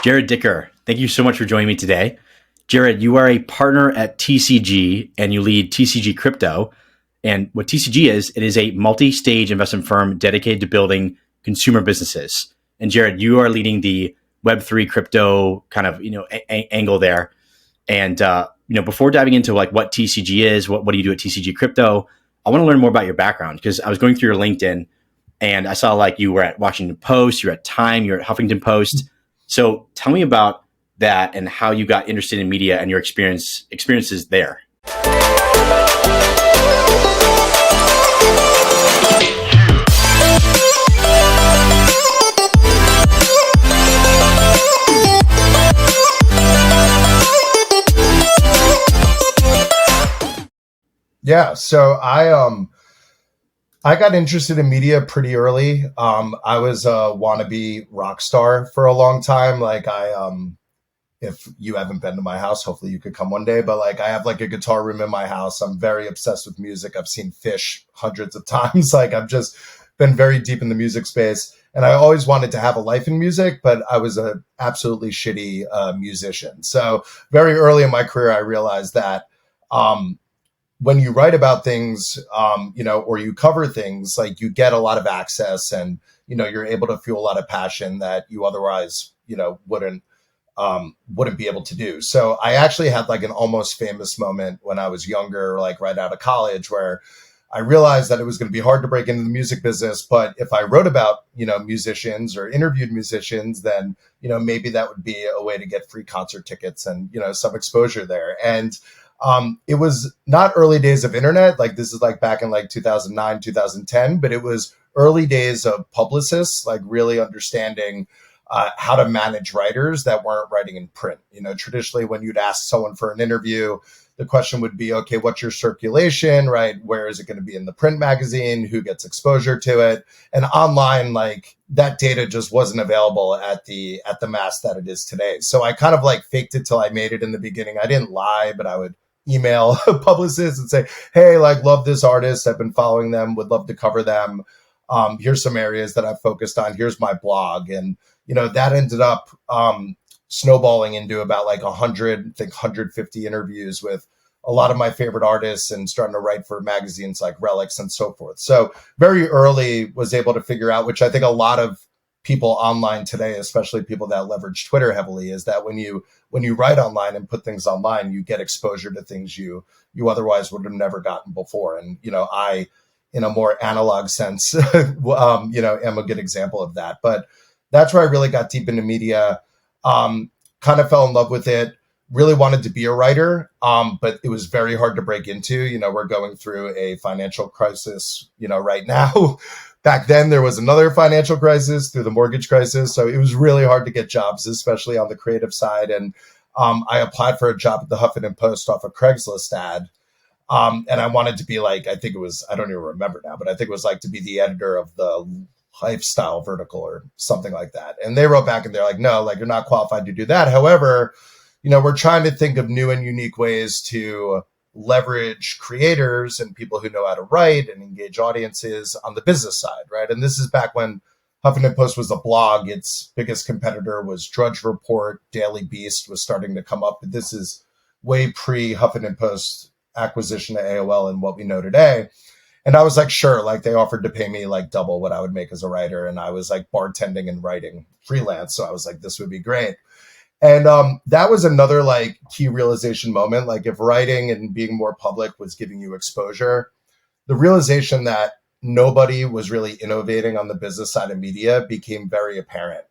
Jarrod Dicker, thank you so much for joining me today. Jarrod, you are a partner at TCG and you lead TCG Crypto. And what TCG is, it is a multi-stage investment firm dedicated to building consumer businesses. And Jarrod, you are leading the Web3 crypto kind of angle there. And before diving into like what TCG is, what do you do at TCG Crypto? I want to learn more about your background because I was going through your LinkedIn and I saw like you were at Washington Post, you're at Time, you're at Huffington Post. So tell me about that and how you got interested in media and your experiences there. Yeah, so I got interested in media pretty early. I was a wannabe rock star for a long time. If you haven't been to my house, hopefully you could come one day. But like, I have like a guitar room in my house. I'm very obsessed with music. I've seen Fish hundreds of times. Like, I've just been very deep in the music space. And I always wanted to have a life in music, but I was a absolutely shitty musician. So very early in my career, I realized that when you write about things, or you cover things, like you get a lot of access and, you're able to feel a lot of passion that you otherwise, wouldn't be able to do. So I actually had like an almost famous moment when I was younger, like right out of college, where I realized that it was going to be hard to break into the music business. But if I wrote about, musicians or interviewed musicians, then, maybe that would be a way to get free concert tickets and, some exposure there. And it was not early days of internet. Like, this is like back in like 2009, 2010, but it was early days of publicists, like really understanding how to manage writers that weren't writing in print. Traditionally when you'd ask someone for an interview, the question would be, okay, what's your circulation, right? Where is it going to be in the print magazine? Who gets exposure to it? And online, like that data just wasn't available at the mass that it is today. So I kind of like faked it till I made it in the beginning. I didn't lie, but I would email publicists and say, hey, like, love this artist. I've been following them, would love to cover them. Here's some areas that I've focused on. Here's my blog. And, that ended up snowballing into about like 150 interviews with a lot of my favorite artists and starting to write for magazines like Relics and so forth. So very early was able to figure out, which I think a lot of people online today, especially people that leverage Twitter heavily, is that when you write online and put things online, you get exposure to things you otherwise would have never gotten before. And, I, in a more analog sense, am a good example of that. But that's where I really got deep into media, kind of fell in love with it, really wanted to be a writer, but it was very hard to break into. We're going through a financial crisis, right now. Back then, there was another financial crisis through the mortgage crisis. So it was really hard to get jobs, especially on the creative side. And I applied for a job at the Huffington Post off a Craigslist ad. And I wanted to be like, I don't even remember now, but I think it was like to be the editor of the lifestyle vertical or something like that. And they wrote back and they're like, no, like you're not qualified to do that. However, we're trying to think of new and unique ways to leverage creators and people who know how to write and engage audiences on the business side, right? And this is back when Huffington Post was a blog. Its biggest competitor was Drudge Report. Daily Beast was starting to come up. But this is way pre Huffington Post acquisition of AOL and what we know today. And I was like, sure, like they offered to pay me like double what I would make as a writer. And I was like bartending and writing freelance. So I was like, this would be great. And that was another like key realization moment. Like if writing and being more public was giving you exposure, the realization that nobody was really innovating on the business side of media became very apparent.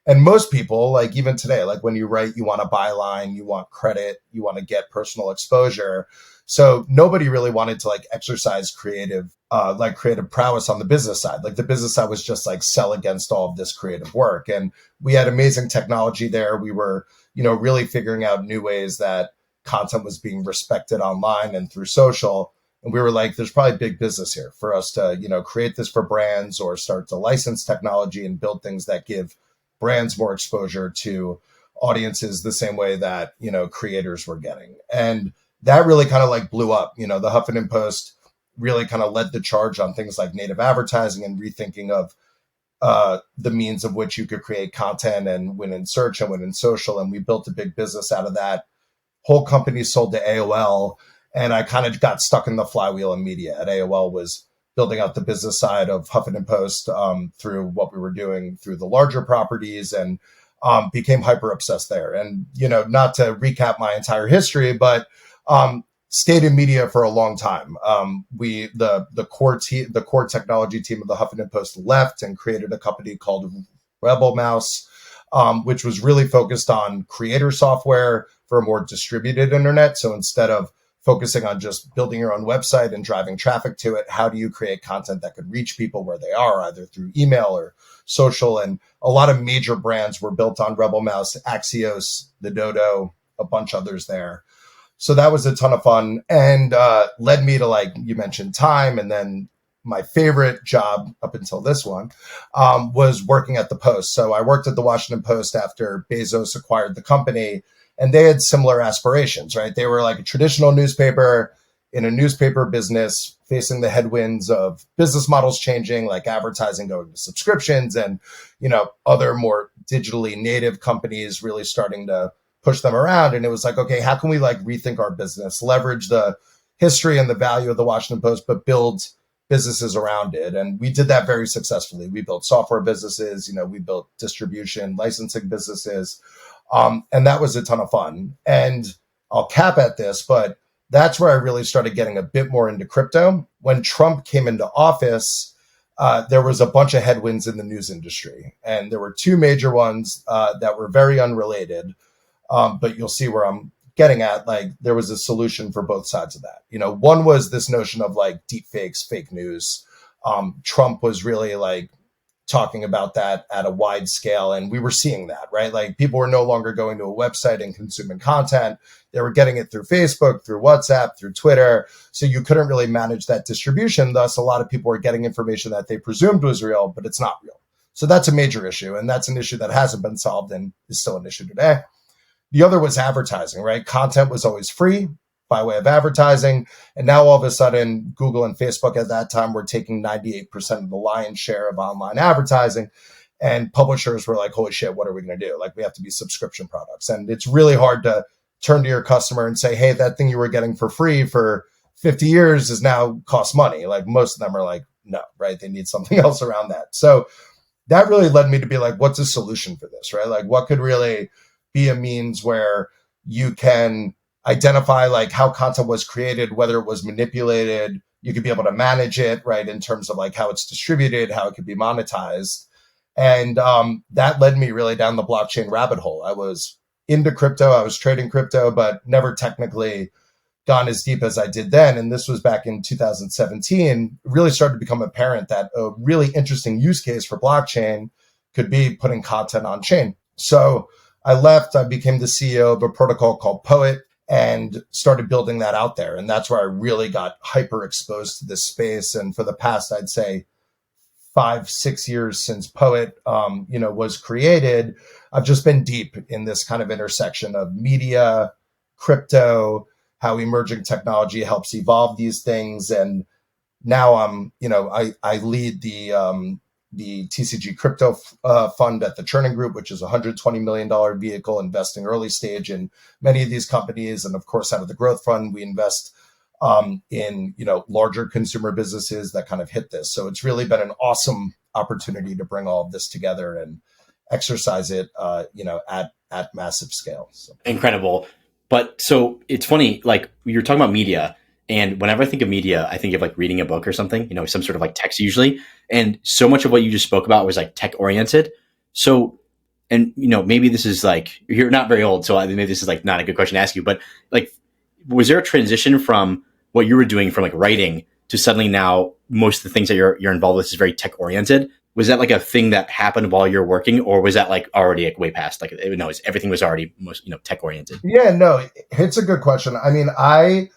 And most people, like even today, like when you write, you want a byline, you want credit, you want to get personal exposure. So nobody really wanted to like exercise creative prowess on the business side. Like the business side was just like sell against all of this creative work. And we had amazing technology there. We were, really figuring out new ways that content was being respected online and through social. And we were like, there's probably big business here for us to, create this for brands or start to license technology and build things that give brands more exposure to audiences the same way that, creators were getting. And that really kind of like blew up. The Huffington Post really kind of led the charge on things like native advertising and rethinking of the means of which you could create content and win in search and win in social. And we built a big business out of that. Whole company sold to AOL. And I kind of got stuck in the flywheel of media. At AOL was building out the business side of Huffington Post through what we were doing through the larger properties, and became hyper obsessed there. And, not to recap my entire history, but stayed in media for a long time. The core technology team of the Huffington Post left and created a company called Rebel Mouse, which was really focused on creator software for a more distributed internet. So instead of focusing on just building your own website and driving traffic to it, how do you create content that could reach people where they are, either through email or social? And a lot of major brands were built on Rebel Mouse, Axios, The Dodo, a bunch others there. So that was a ton of fun, and led me to, like you mentioned, Time. And then my favorite job up until this one was working at the Post. So I worked at the Washington Post after Bezos acquired the company, and they had similar aspirations, right? They were like a traditional newspaper in a newspaper business facing the headwinds of business models changing, like advertising going to subscriptions, and, other more digitally native companies really starting to push them around. And it was like, okay, how can we rethink our business, leverage the history and the value of the Washington Post, but build businesses around it? And we did that very successfully. We built software businesses, we built distribution, licensing businesses. And that was a ton of fun. And I'll cap at this, but that's where I really started getting a bit more into crypto. When Trump came into office, there was a bunch of headwinds in the news industry. And there were two major ones that were very unrelated. But you'll see where I'm getting at. There was a solution for both sides of that. One was this notion of deep fakes, fake news. Trump was really talking about that at a wide scale. And we were seeing that, right? People were no longer going to a website and consuming content. They were getting it through Facebook, through WhatsApp, through Twitter. So you couldn't really manage that distribution. Thus, a lot of people were getting information that they presumed was real, but it's not real. So that's a major issue. And that's an issue that hasn't been solved and is still an issue today. The other was advertising, right? Content was always free by way of advertising. And now all of a sudden, Google and Facebook at that time were taking 98% of the lion's share of online advertising. And publishers were like, holy shit, what are we going to do? We have to be subscription products. And it's really hard to turn to your customer and say, hey, that thing you were getting for free for 50 years is now cost money. Most of them are like, no, right? They need something else around that. So that really led me to be like, what's a solution for this, right? What could really be a means where you can identify how content was created, whether it was manipulated, you could be able to manage it, right, in terms of how it's distributed, how it could be monetized. And that led me really down the blockchain rabbit hole. I was into crypto, I was trading crypto, but never technically gone as deep as I did then. And this was back in 2017. It really started to become apparent that a really interesting use case for blockchain could be putting content on chain. So I left, I became the CEO of a protocol called Poet and started building that out there. And that's where I really got hyper exposed to this space. And for the past, I'd say 5-6 years since Poet, was created, I've just been deep in this kind of intersection of media, crypto, how emerging technology helps evolve these things. And now I lead the TCG crypto fund at the Chernin Group, which is a $120 million vehicle investing early stage in many of these companies. And of course, out of the growth fund, we invest in larger consumer businesses that kind of hit this. So it's really been an awesome opportunity to bring all of this together and exercise it, at massive scale. So. Incredible. But so it's funny, you're talking about media. And whenever I think of media, I think of reading a book or something, some sort of text usually. And so much of what you just spoke about was tech oriented. So, and maybe this is you're not very old, so maybe this is not a good question to ask you, but was there a transition from what you were doing from writing to suddenly now most of the things that you're involved with is very tech oriented? Was that a thing that happened while you're working, or was that already way past? No, everything was already most tech oriented. Yeah, no, it's a good question. I mean, I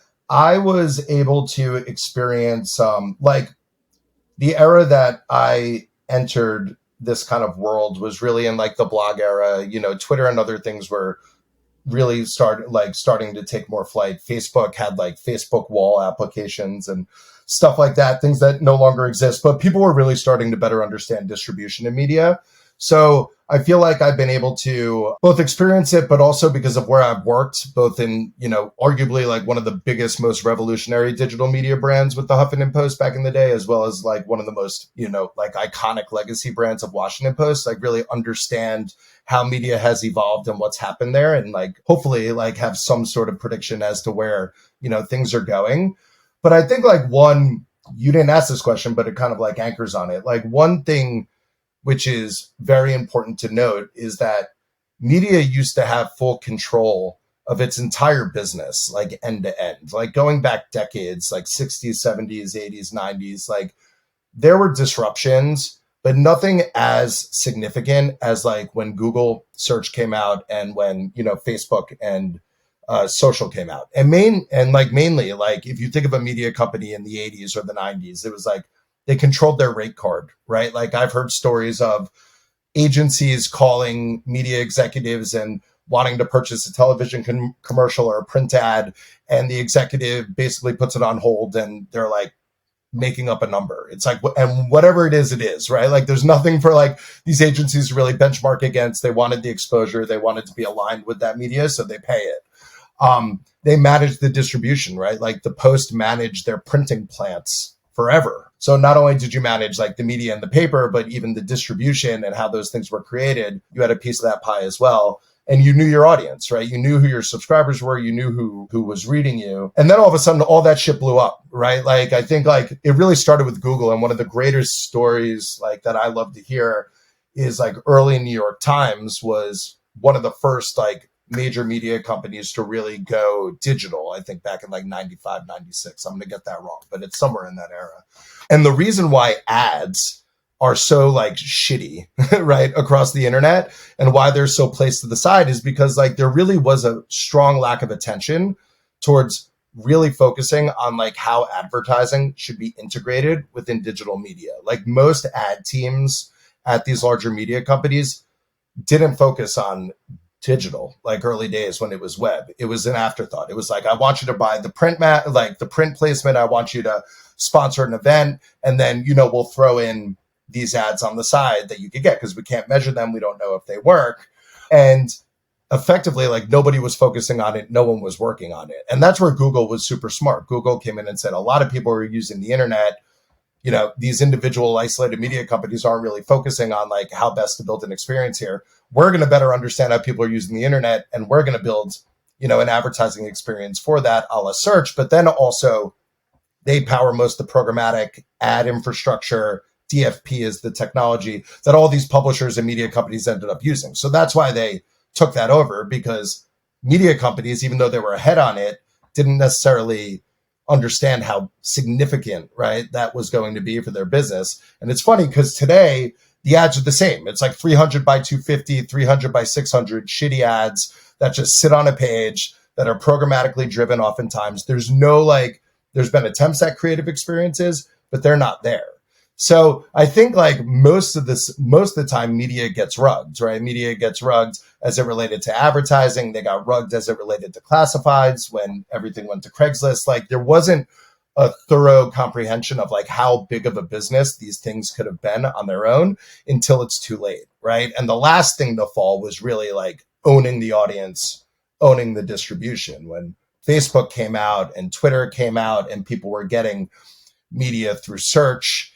was able to experience the era that I entered this kind of world was really in the blog era. Twitter and other things were really starting to take more flight. Facebook had like Facebook wall applications and stuff like that, things that no longer exist, but people were really starting to better understand distribution in media. So I feel like I've been able to both experience it, but also because of where I've worked, both in, arguably like one of the biggest, most revolutionary digital media brands with the Huffington Post back in the day, as well as like one of the most, like iconic legacy brands of Washington Post, like really understand how media has evolved and what's happened there. And like, hopefully like have some sort of prediction as to where, things are going. But I think like you didn't ask this question, but it kind of like anchors on it. Like one thing which is very important to note, is that media used to have full control of its entire business, like end to end, like going back decades, like 60s, 70s, 80s, 90s, like there were disruptions, but nothing as significant as like when Google search came out and when, Facebook and social came out. And mainly, like if you think of a media company in the 80s or the 90s, it was like, they controlled their rate card, right? Like I've heard stories of agencies calling media executives and wanting to purchase a television commercial or a print ad, and the executive basically puts it on hold and they're like making up a number. It's like, and whatever it is, right? Like there's nothing for like these agencies to really benchmark against. They wanted the exposure. They wanted to be aligned with that media, so they pay it. They manage the distribution, right? Like the Post managed their printing plants forever. So not only did you manage like the media and the paper, but even the distribution and how those things were created, you had a piece of that pie as well. And you knew your audience, right? You knew who your subscribers were. You knew who was reading you. And then all of a sudden, all that shit blew up, right? Like, I think like it really started with Google. And one of the greatest stories like that I love to hear is like early New York Times was one of the first like major media companies to really go digital, I think back in like 95, 96. I'm going to get that wrong, but it's somewhere in that era. And the reason why ads are so like shitty, right, across the internet, and why they're so placed to the side is because like there really was a strong lack of attention towards really focusing on like how advertising should be integrated within digital media. Like most ad teams at these larger media companies didn't focus on digital like early days when it was web. It was an afterthought. It was like, I want you to buy the print placement. I want you to sponsor an event, and then we'll throw in these ads on the side that you could get because we can't measure them. We don't know if they work. And effectively, like nobody was focusing on it. No one was working on it. And that's where Google was super smart. Google came in and said, a lot of people are using the internet. These individual isolated media companies aren't really focusing on like how best to build an experience here. We're going to better understand how people are using the internet, and we're going to build, an advertising experience for that a la search. But then also they power most of the programmatic ad infrastructure. DFP is the technology that all these publishers and media companies ended up using. So that's why they took that over, because media companies, even though they were ahead on it, didn't necessarily understand how significant, right, that was going to be for their business. And it's funny because today the ads are the same. It's like 300 by 250, 300 by 600 shitty ads that just sit on a page that are programmatically driven oftentimes. There's been attempts at creative experiences, but they're not there. So I think like most of the time media gets rugged, right? Media gets rugged as it related to advertising. They got rugged as it related to classifieds when everything went to Craigslist. Like there wasn't a thorough comprehension of like how big of a business these things could have been on their own until it's too late, right? And the last thing to fall was really like owning the audience, owning the distribution. When Facebook came out and Twitter came out and people were getting media through search,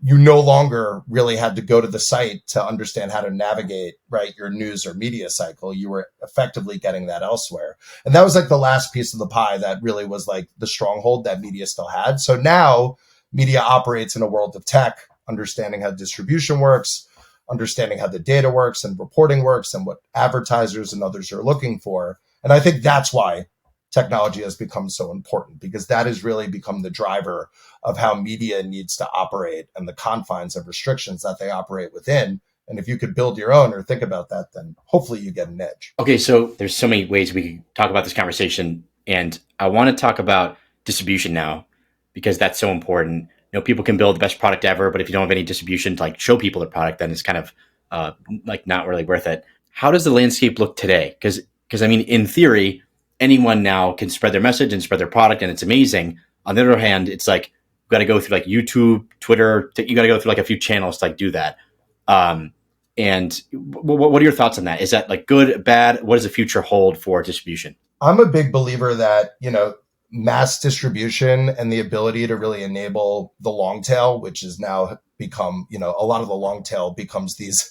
you no longer really had to go to the site to understand how to navigate, right, your news or media cycle. You were effectively getting that elsewhere. And that was like the last piece of the pie that really was like the stronghold that media still had. So now media operates in a world of tech, understanding how distribution works, understanding how the data works and reporting works and what advertisers and others are looking for. And I think that's why technology has become so important, because that has really become the driver of how media needs to operate and the confines of restrictions that they operate within. And if you could build your own or think about that, then hopefully you get an edge. Okay, so there's so many ways we could talk about this conversation, and I want to talk about distribution now because that's so important. People can build the best product ever, but if you don't have any distribution to like show people the product, then it's kind of like not really worth it. How does the landscape look today? Because Because I mean, in theory, anyone now can spread their message and spread their product, and it's amazing. On the other hand, it's like you got to go through like YouTube, Twitter. You got to go through like a few channels to like do that. Um, and what are your thoughts on that? Is that like good, bad? What does the future hold for distribution? I'm a big believer that, mass distribution and the ability to really enable the long tail, which has now become, a lot of the long tail becomes these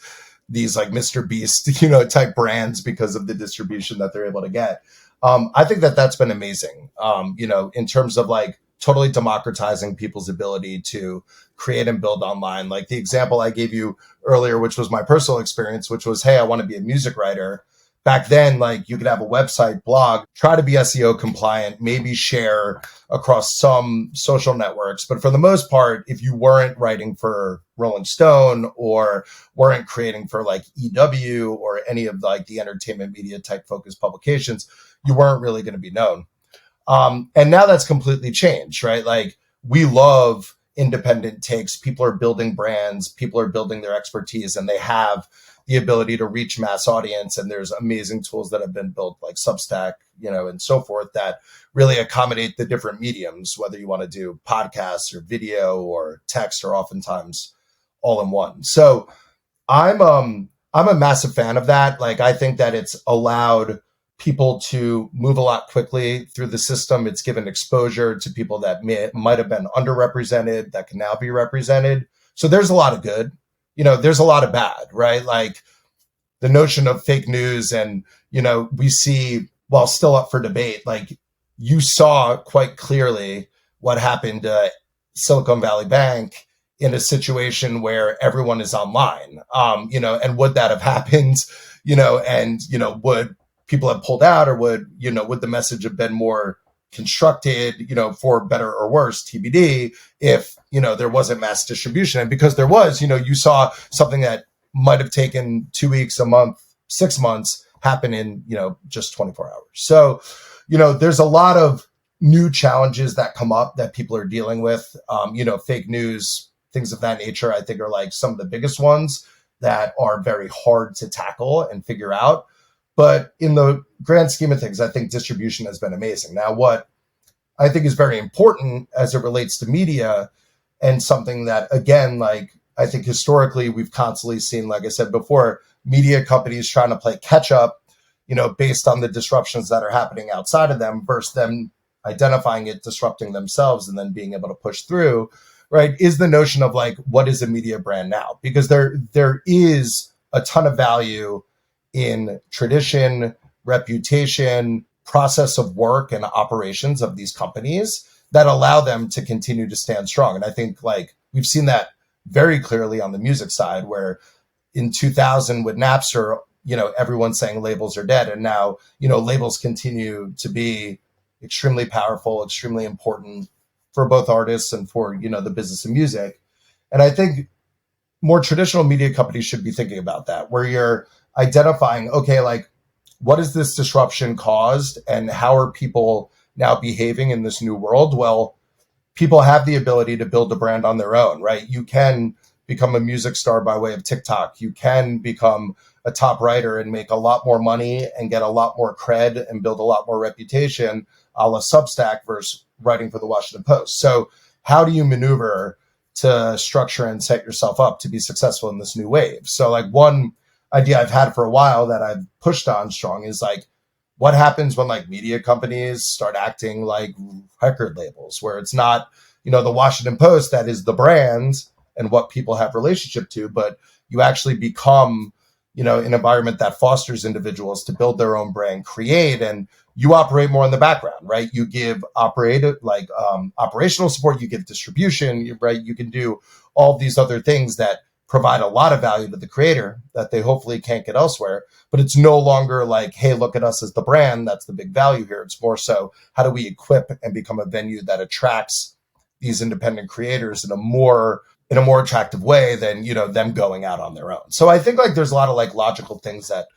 like Mr. Beast, type brands because of the distribution that they're able to get. I think that that's been amazing, in terms of like totally democratizing people's ability to create and build online. Like the example I gave you earlier, which was my personal experience, which was, hey, I want to be a music writer. Back then, like you could have a website, blog, try to be SEO compliant, maybe share across some social networks. But for the most part, if you weren't writing for Rolling Stone or weren't creating for like EW or any of like the entertainment media type focused publications, you weren't really going to be known. And now that's completely changed, right? Like we love independent takes. People are building brands, people are building their expertise, and they have the ability to reach mass audience. And there's amazing tools that have been built like Substack, and so forth that really accommodate the different mediums, whether you want to do podcasts or video or text or oftentimes all in one. So I'm a massive fan of that. Like I think that it's allowed people to move a lot quickly through the system. It's given exposure to people that might have been underrepresented that can now be represented. So there's a lot of good, there's a lot of bad, right? Like the notion of fake news and, we see while still up for debate, like you saw quite clearly what happened to Silicon Valley Bank in a situation where everyone is online, and would that have happened, would people have pulled out or would the message have been more constructed, for better or worse, TBD, if, there wasn't mass distribution. And because there was, you saw something that might have taken 2 weeks, a month, 6 months happen in, just 24 hours. So, there's a lot of new challenges that come up that people are dealing with, fake news, things of that nature, I think are like some of the biggest ones that are very hard to tackle and figure out. But in the grand scheme of things, I think distribution has been amazing. Now, what I think is very important as it relates to media and something that, again, like I think historically we've constantly seen, like I said before, media companies trying to play catch up, based on the disruptions that are happening outside of them versus them identifying it, disrupting themselves, and then being able to push through, right, is the notion of like, what is a media brand now? Because there is a ton of value in tradition, reputation, process of work and operations of these companies that allow them to continue to stand strong. And I think like we've seen that very clearly on the music side, where in 2000 with Napster, everyone's saying labels are dead. And now, labels continue to be extremely powerful, extremely important for both artists and for, the business of music. And I think more traditional media companies should be thinking about that, where you're identifying, okay, like what is this disruption caused and how are people now behaving in this new world? Well, people have the ability to build a brand on their own, right? You can become a music star by way of TikTok. You can become a top writer and make a lot more money and get a lot more cred and build a lot more reputation a la Substack versus writing for the Washington Post. So how do you maneuver to structure and set yourself up to be successful in this new wave? So like one idea I've had for a while that I've pushed on strong is like, what happens when like media companies start acting like record labels, where it's not, the Washington Post that is the brand and what people have relationship to, but you actually become, an environment that fosters individuals to build their own brand, create, and you operate more in the background, right? You give operational support, you give distribution, right? You can do all these other things that provide a lot of value to the creator that they hopefully can't get elsewhere. But it's no longer like, hey, look at us as the brand. That's the big value here. It's more so, how do we equip and become a venue that attracts these independent creators in a more attractive way than, them going out on their own. So I think like there's a lot of like logical things that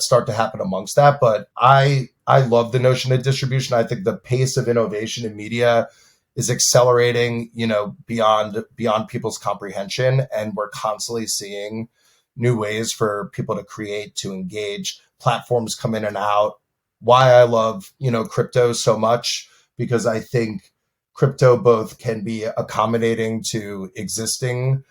start to happen amongst that. But I love the notion of distribution. I think the pace of innovation in media is accelerating, beyond people's comprehension. And we're constantly seeing new ways for people to create, to engage. Platforms come in and out, why I love, crypto so much, because I think crypto both can be accommodating to existing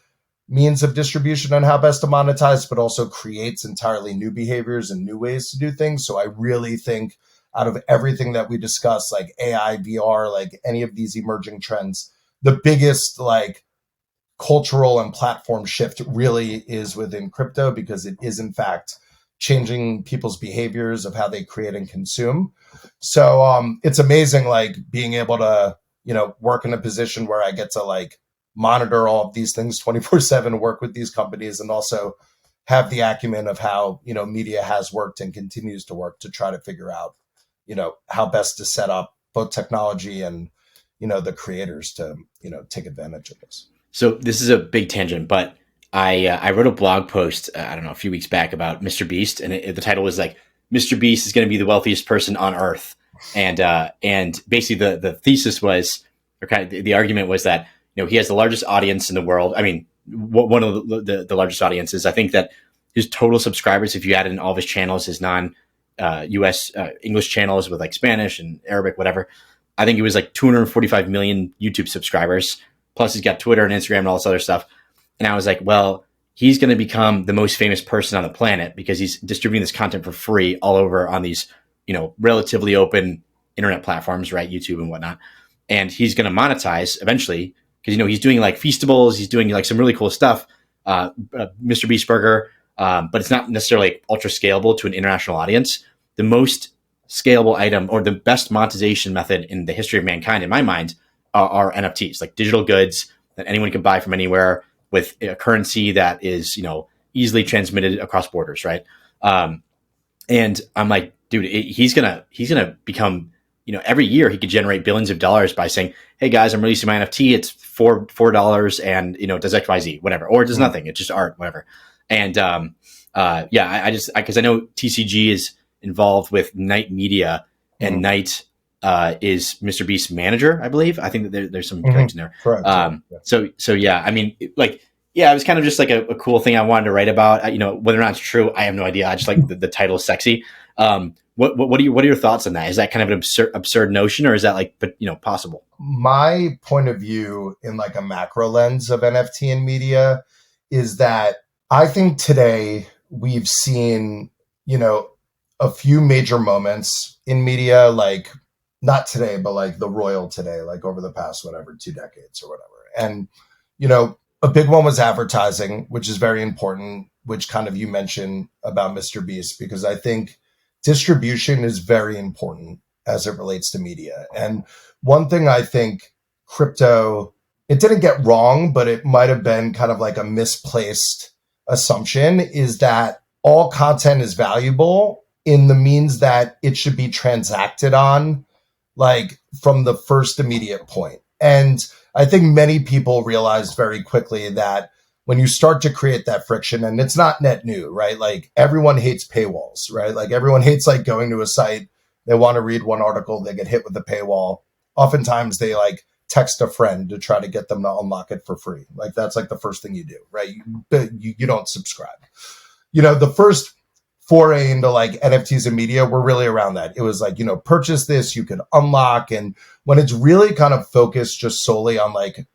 means of distribution on how best to monetize, but also creates entirely new behaviors and new ways to do things. So I really think out of everything that we discuss, like AI, VR, like any of these emerging trends, the biggest like cultural and platform shift really is within crypto, because it is in fact changing people's behaviors of how they create and consume. So it's amazing, like being able to, work in a position where I get to like monitor all of these things 24/7, work with these companies, and also have the acumen of how, media has worked and continues to work to try to figure out, how best to set up both technology and, the creators to, take advantage of this. So this is a big tangent, but I wrote a blog post, I don't know, a few weeks back about Mr. Beast, and the title was like, Mr. Beast is going to be the wealthiest person on earth. And basically the thesis was, or kind of the argument was that, he has the largest audience in the world. I mean, one of the largest audiences. I think that his total subscribers, if you add in all of his channels, his non-US English channels with like Spanish and Arabic, whatever, I think it was like 245 million YouTube subscribers. Plus he's got Twitter and Instagram and all this other stuff. And I was like, well, he's going to become the most famous person on the planet because he's distributing this content for free all over on these, relatively open internet platforms, right? YouTube and whatnot. And he's going to monetize eventually because, he's doing like Feastables. He's doing like some really cool stuff. Mr. Beast Burger. But it's not necessarily ultra scalable to an international audience. The most scalable item or the best monetization method in the history of mankind, in my mind, are NFTs, like digital goods that anyone can buy from anywhere with a currency that is, easily transmitted across borders, right? And I'm like, dude, he's gonna become, every year he could generate billions of dollars by saying, hey guys, I'm releasing my NFT. It's $4 and, it does XYZ, whatever, or it does nothing. It's just art, whatever. And because I know TCG is involved with Knight Media, and Knight is Mr. Beast's manager, I believe. I think that there's some connection there. Correct. So yeah, I mean, it was kind of just like a cool thing I wanted to write about. Whether or not it's true, I have no idea. I just like the title is sexy. What are your thoughts on that? Is that kind of an absurd notion, or is that possible? My point of view in like a macro lens of NFT and media is that I think today we've seen, a few major moments in media, like not today, but like the royal today, like over the past, 2 decades or whatever. And, a big one was advertising, which is very important, which kind of you mentioned about Mr. Beast, because I think distribution is very important as it relates to media. And one thing I think crypto, it didn't get wrong, but it might have been kind of like a misplaced assumption, is that all content is valuable in the means that it should be transacted on, like from the first immediate point. And I think many people realized very quickly that when you start to create that friction, and it's not net new, right? Like everyone hates paywalls, right? Like everyone hates like going to a site, they want to read one article, they get hit with a paywall. Oftentimes they like text a friend to try to get them to unlock it for free. Like that's like the first thing you do, right? You don't subscribe. The first foray into like NFTs and media were really around that. It was like, purchase this, you could unlock. And when it's really kind of focused just solely on like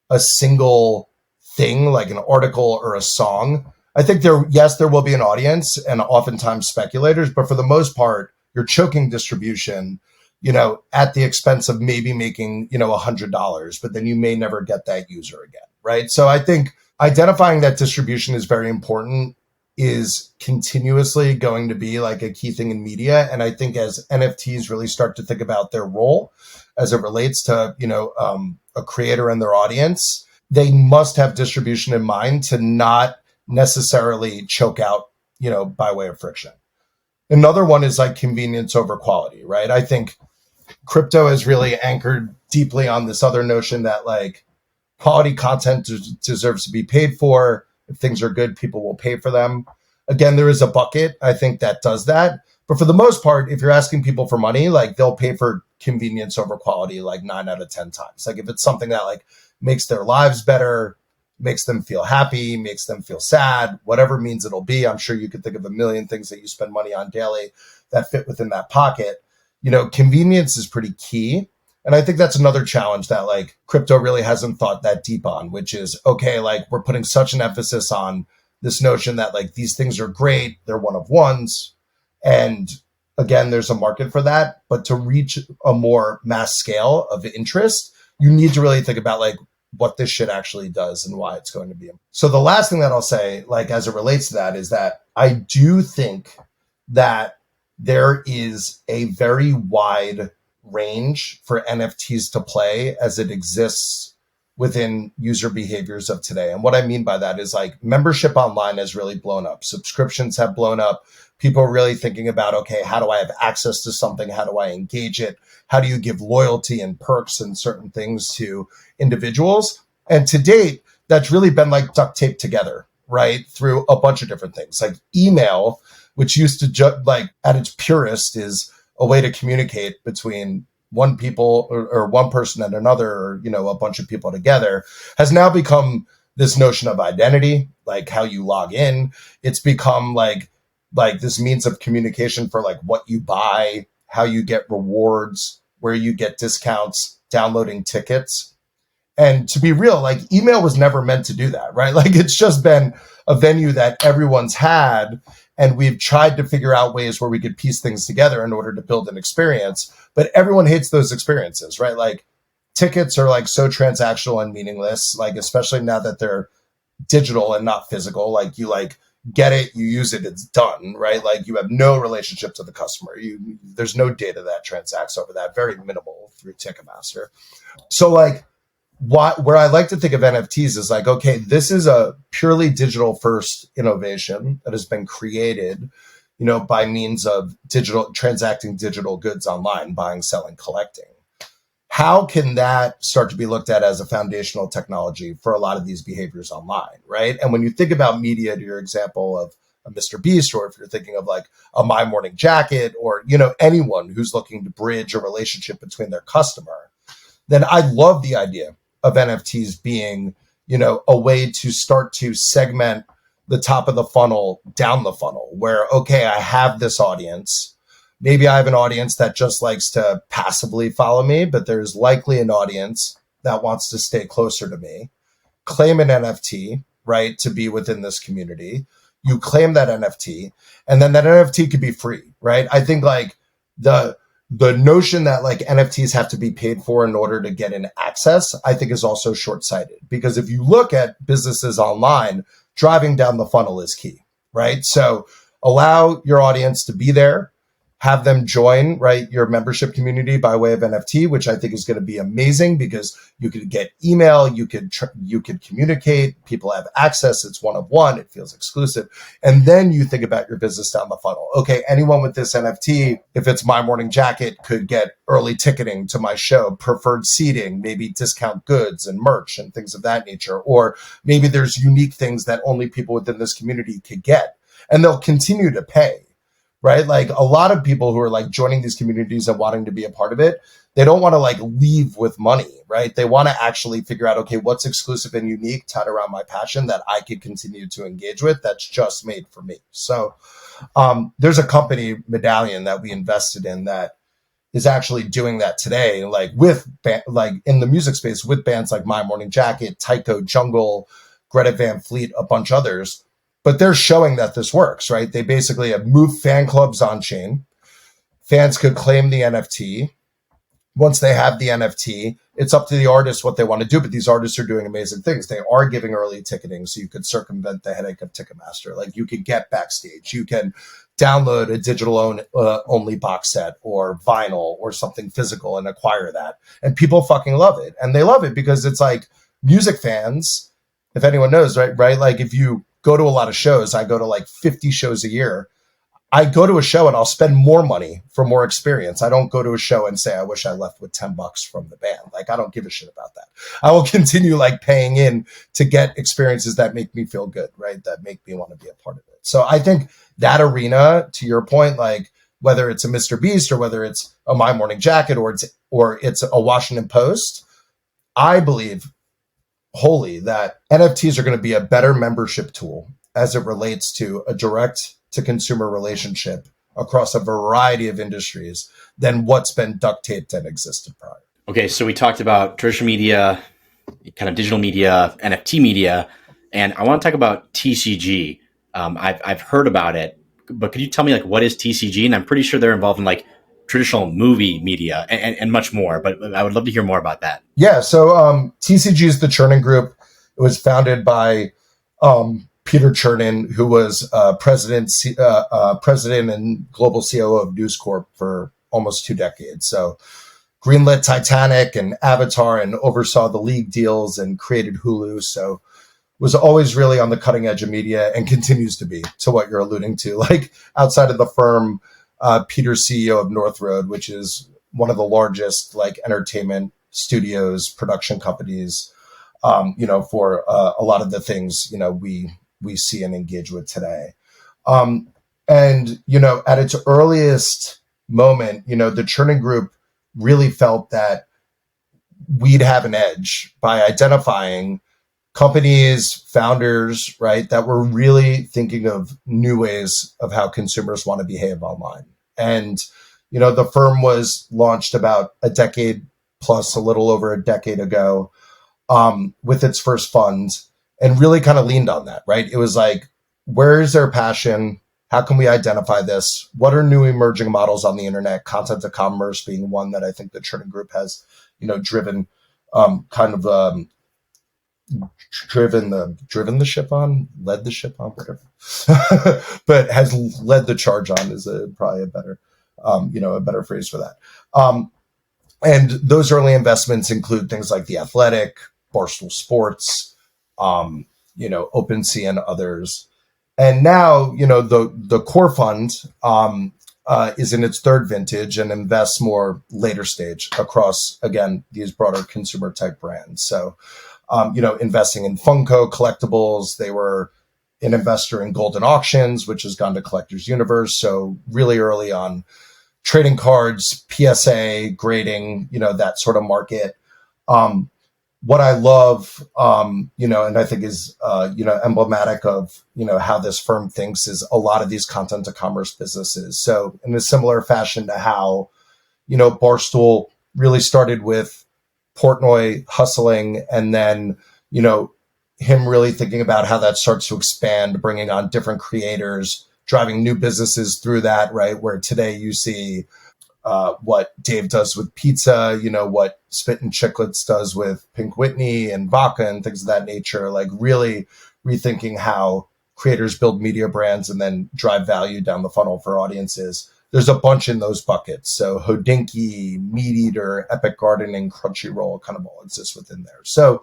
a single thing, like an article or a song, I think there will be an audience and oftentimes speculators, but for the most part, you're choking distribution, at the expense of maybe making, $100, but then you may never get that user again, right? So I think identifying that distribution is very important, is continuously going to be like a key thing in media. And I think as NFTs really start to think about their role as it relates to, a creator and their audience, they must have distribution in mind to not necessarily choke out, by way of friction. Another one is like convenience over quality, right? I think crypto is really anchored deeply on this other notion that like quality content deserves to be paid for. If things are good, people will pay for them. Again, there is a bucket, I think, that does that. But for the most part, if you're asking people for money, like they'll pay for convenience over quality like 9 out of 10 times. Like if it's something that like makes their lives better, makes them feel happy, makes them feel sad, whatever means it'll be. I'm sure you could think of a million things that you spend money on daily that fit within that pocket. Convenience is pretty key. And I think that's another challenge that like crypto really hasn't thought that deep on, which is, okay, like we're putting such an emphasis on this notion that like these things are great, they're one of ones. And again, there's a market for that. But to reach a more mass scale of interest, you need to really think about like what this shit actually does and why it's going to be. So the last thing that I'll say, like as it relates to that, is that I do think that there is a very wide range for NFTs to play as it exists within user behaviors of today. And what I mean by that is like membership online has really blown up. Subscriptions have blown up. People are really thinking about, okay, how do I have access to something? How do I engage it? How do you give loyalty and perks and certain things to individuals? And to date, that's really been like duct taped together, right? Through a bunch of different things like email, which used to like at its purest is a way to communicate between one people or one person and another, or, a bunch of people together, has now become this notion of identity, like how you log in. It's become like this means of communication for like what you buy, how you get rewards, where you get discounts, downloading tickets. And to be real, like email was never meant to do that, right? Like it's just been a venue that everyone's had. And we've tried to figure out ways where we could piece things together in order to build an experience. But everyone hates those experiences, right? Like tickets are like so transactional and meaningless, like especially now that they're digital and not physical. Like you like get it, you use it, it's done, right? Like you have no relationship to the customer. There's no data that transacts over that, very minimal through Ticketmaster. So like where I like to think of NFTs is like, okay, this is a purely digital first innovation that has been created, by means of transacting digital goods online, buying, selling, collecting. How can that start to be looked at as a foundational technology for a lot of these behaviors online, right? And when you think about media, to your example of a Mr. Beast, or if you're thinking of like a My Morning Jacket, or, anyone who's looking to bridge a relationship between their customer, then I love the idea of NFTs being, a way to start to segment the top of the funnel down the funnel where, okay, I have this audience. Maybe I have an audience that just likes to passively follow me, but there's likely an audience that wants to stay closer to me. Claim an NFT, right, to be within this community. You claim that NFT, and then that NFT could be free, right? I think like the notion that like NFTs have to be paid for in order to get in access, I think is also short-sighted, because if you look at businesses online, driving down the funnel is key, right? So allow your audience to be there, have them join, right, your membership community by way of NFT, which I think is going to be amazing because you could get email, you could communicate, people have access, it's one of one, it feels exclusive. And then you think about your business down the funnel. Okay, anyone with this NFT, if it's My Morning Jacket, could get early ticketing to my show, preferred seating, maybe discount goods and merch and things of that nature. Or maybe there's unique things that only people within this community could get, and they'll continue to pay. Right? Like a lot of people who are like joining these communities and wanting to be a part of it, they don't want to like leave with money, right? They want to actually figure out, okay, what's exclusive and unique tied around my passion that I could continue to engage with that's just made for me. So there's a company, Medallion, that we invested in that is actually doing that today, like with like in the music space with bands like My Morning Jacket, Tycho, Jungle, Greta Van Fleet, a bunch others. But they're showing that this works, right? They basically have moved fan clubs on chain. Fans could claim the NFT. Once they have the NFT, it's up to the artist what they want to do. But these artists are doing amazing things. They are giving early ticketing, so you could circumvent the headache of Ticketmaster. Like you could get backstage. You can download a digital only box set or vinyl or something physical and acquire that. And people fucking love it. And they love it because it's like music fans, if anyone knows, right? Like if you go to a lot of shows, I go to like 50 shows a year. I go to a show and I'll spend more money for more experience. I don't go to a show and say, I wish I left with $10 from the band. Like, I don't give a shit about that. I will continue like paying in to get experiences that make me feel good, right? That make me want to be a part of it. So I think that arena, to your point, like whether it's a Mr. Beast or whether it's a My Morning Jacket or it's a Washington Post, I believe wholly that NFTs are going to be a better membership tool as it relates to a direct to consumer relationship across a variety of industries than what's been duct taped and existed prior. Okay, so we talked about traditional media, kind of digital media, NFT media, and I want to talk about TCG. I've heard about it, but could you tell me like what is TCG? And I'm pretty sure they're involved in like traditional movie media and much more. But I would love to hear more about that. Yeah, so TCG is the Chernin Group. It was founded by Peter Chernin, who was president and global COO of News Corp for almost 2 decades. So greenlit Titanic and Avatar and oversaw the league deals and created Hulu. So was always really on the cutting edge of media and continues to be, to what you're alluding to. Like outside of the firm, Peter's CEO of North Road, which is one of the largest like entertainment studios, production companies, for a lot of the things, we see and engage with today. And, at its earliest moment, the Chernin Group really felt that we'd have an edge by identifying companies, founders, right, that were really thinking of new ways of how consumers want to behave online. And, the firm was launched about a decade plus, a little over a decade ago, with its first fund, and really kind of leaned on that, right? It was like, where is their passion? How can we identify this? What are new emerging models on the internet? Content to commerce being one that I think the Chernin Group has, driven driven the ship on, led the ship on, whatever, but has led the charge on is probably a better, a better phrase for that. And those early investments include things like The Athletic, Barstool Sports, OpenSea and others. And now, the core fund is in its third vintage and invests more later stage across, again, these broader consumer type brands. So, investing in Funko collectibles. They were an investor in Golden Auctions, which has gone to Collectors Universe. So really early on, trading cards, PSA, grading, that sort of market. What I love, and I think is, emblematic of, how this firm thinks is a lot of these content to commerce businesses. So in a similar fashion to how, Barstool really started with Portnoy hustling and then, him really thinking about how that starts to expand, bringing on different creators, driving new businesses through that, right? Where today you see what Dave does with pizza, what Spit and Chicklets does with Pink Whitney and vodka and things of that nature, like really rethinking how creators build media brands and then drive value down the funnel for audiences. There's a bunch in those buckets. So Hodinkee, Meat Eater, Epic Gardening, Crunchyroll kind of all exist within there. So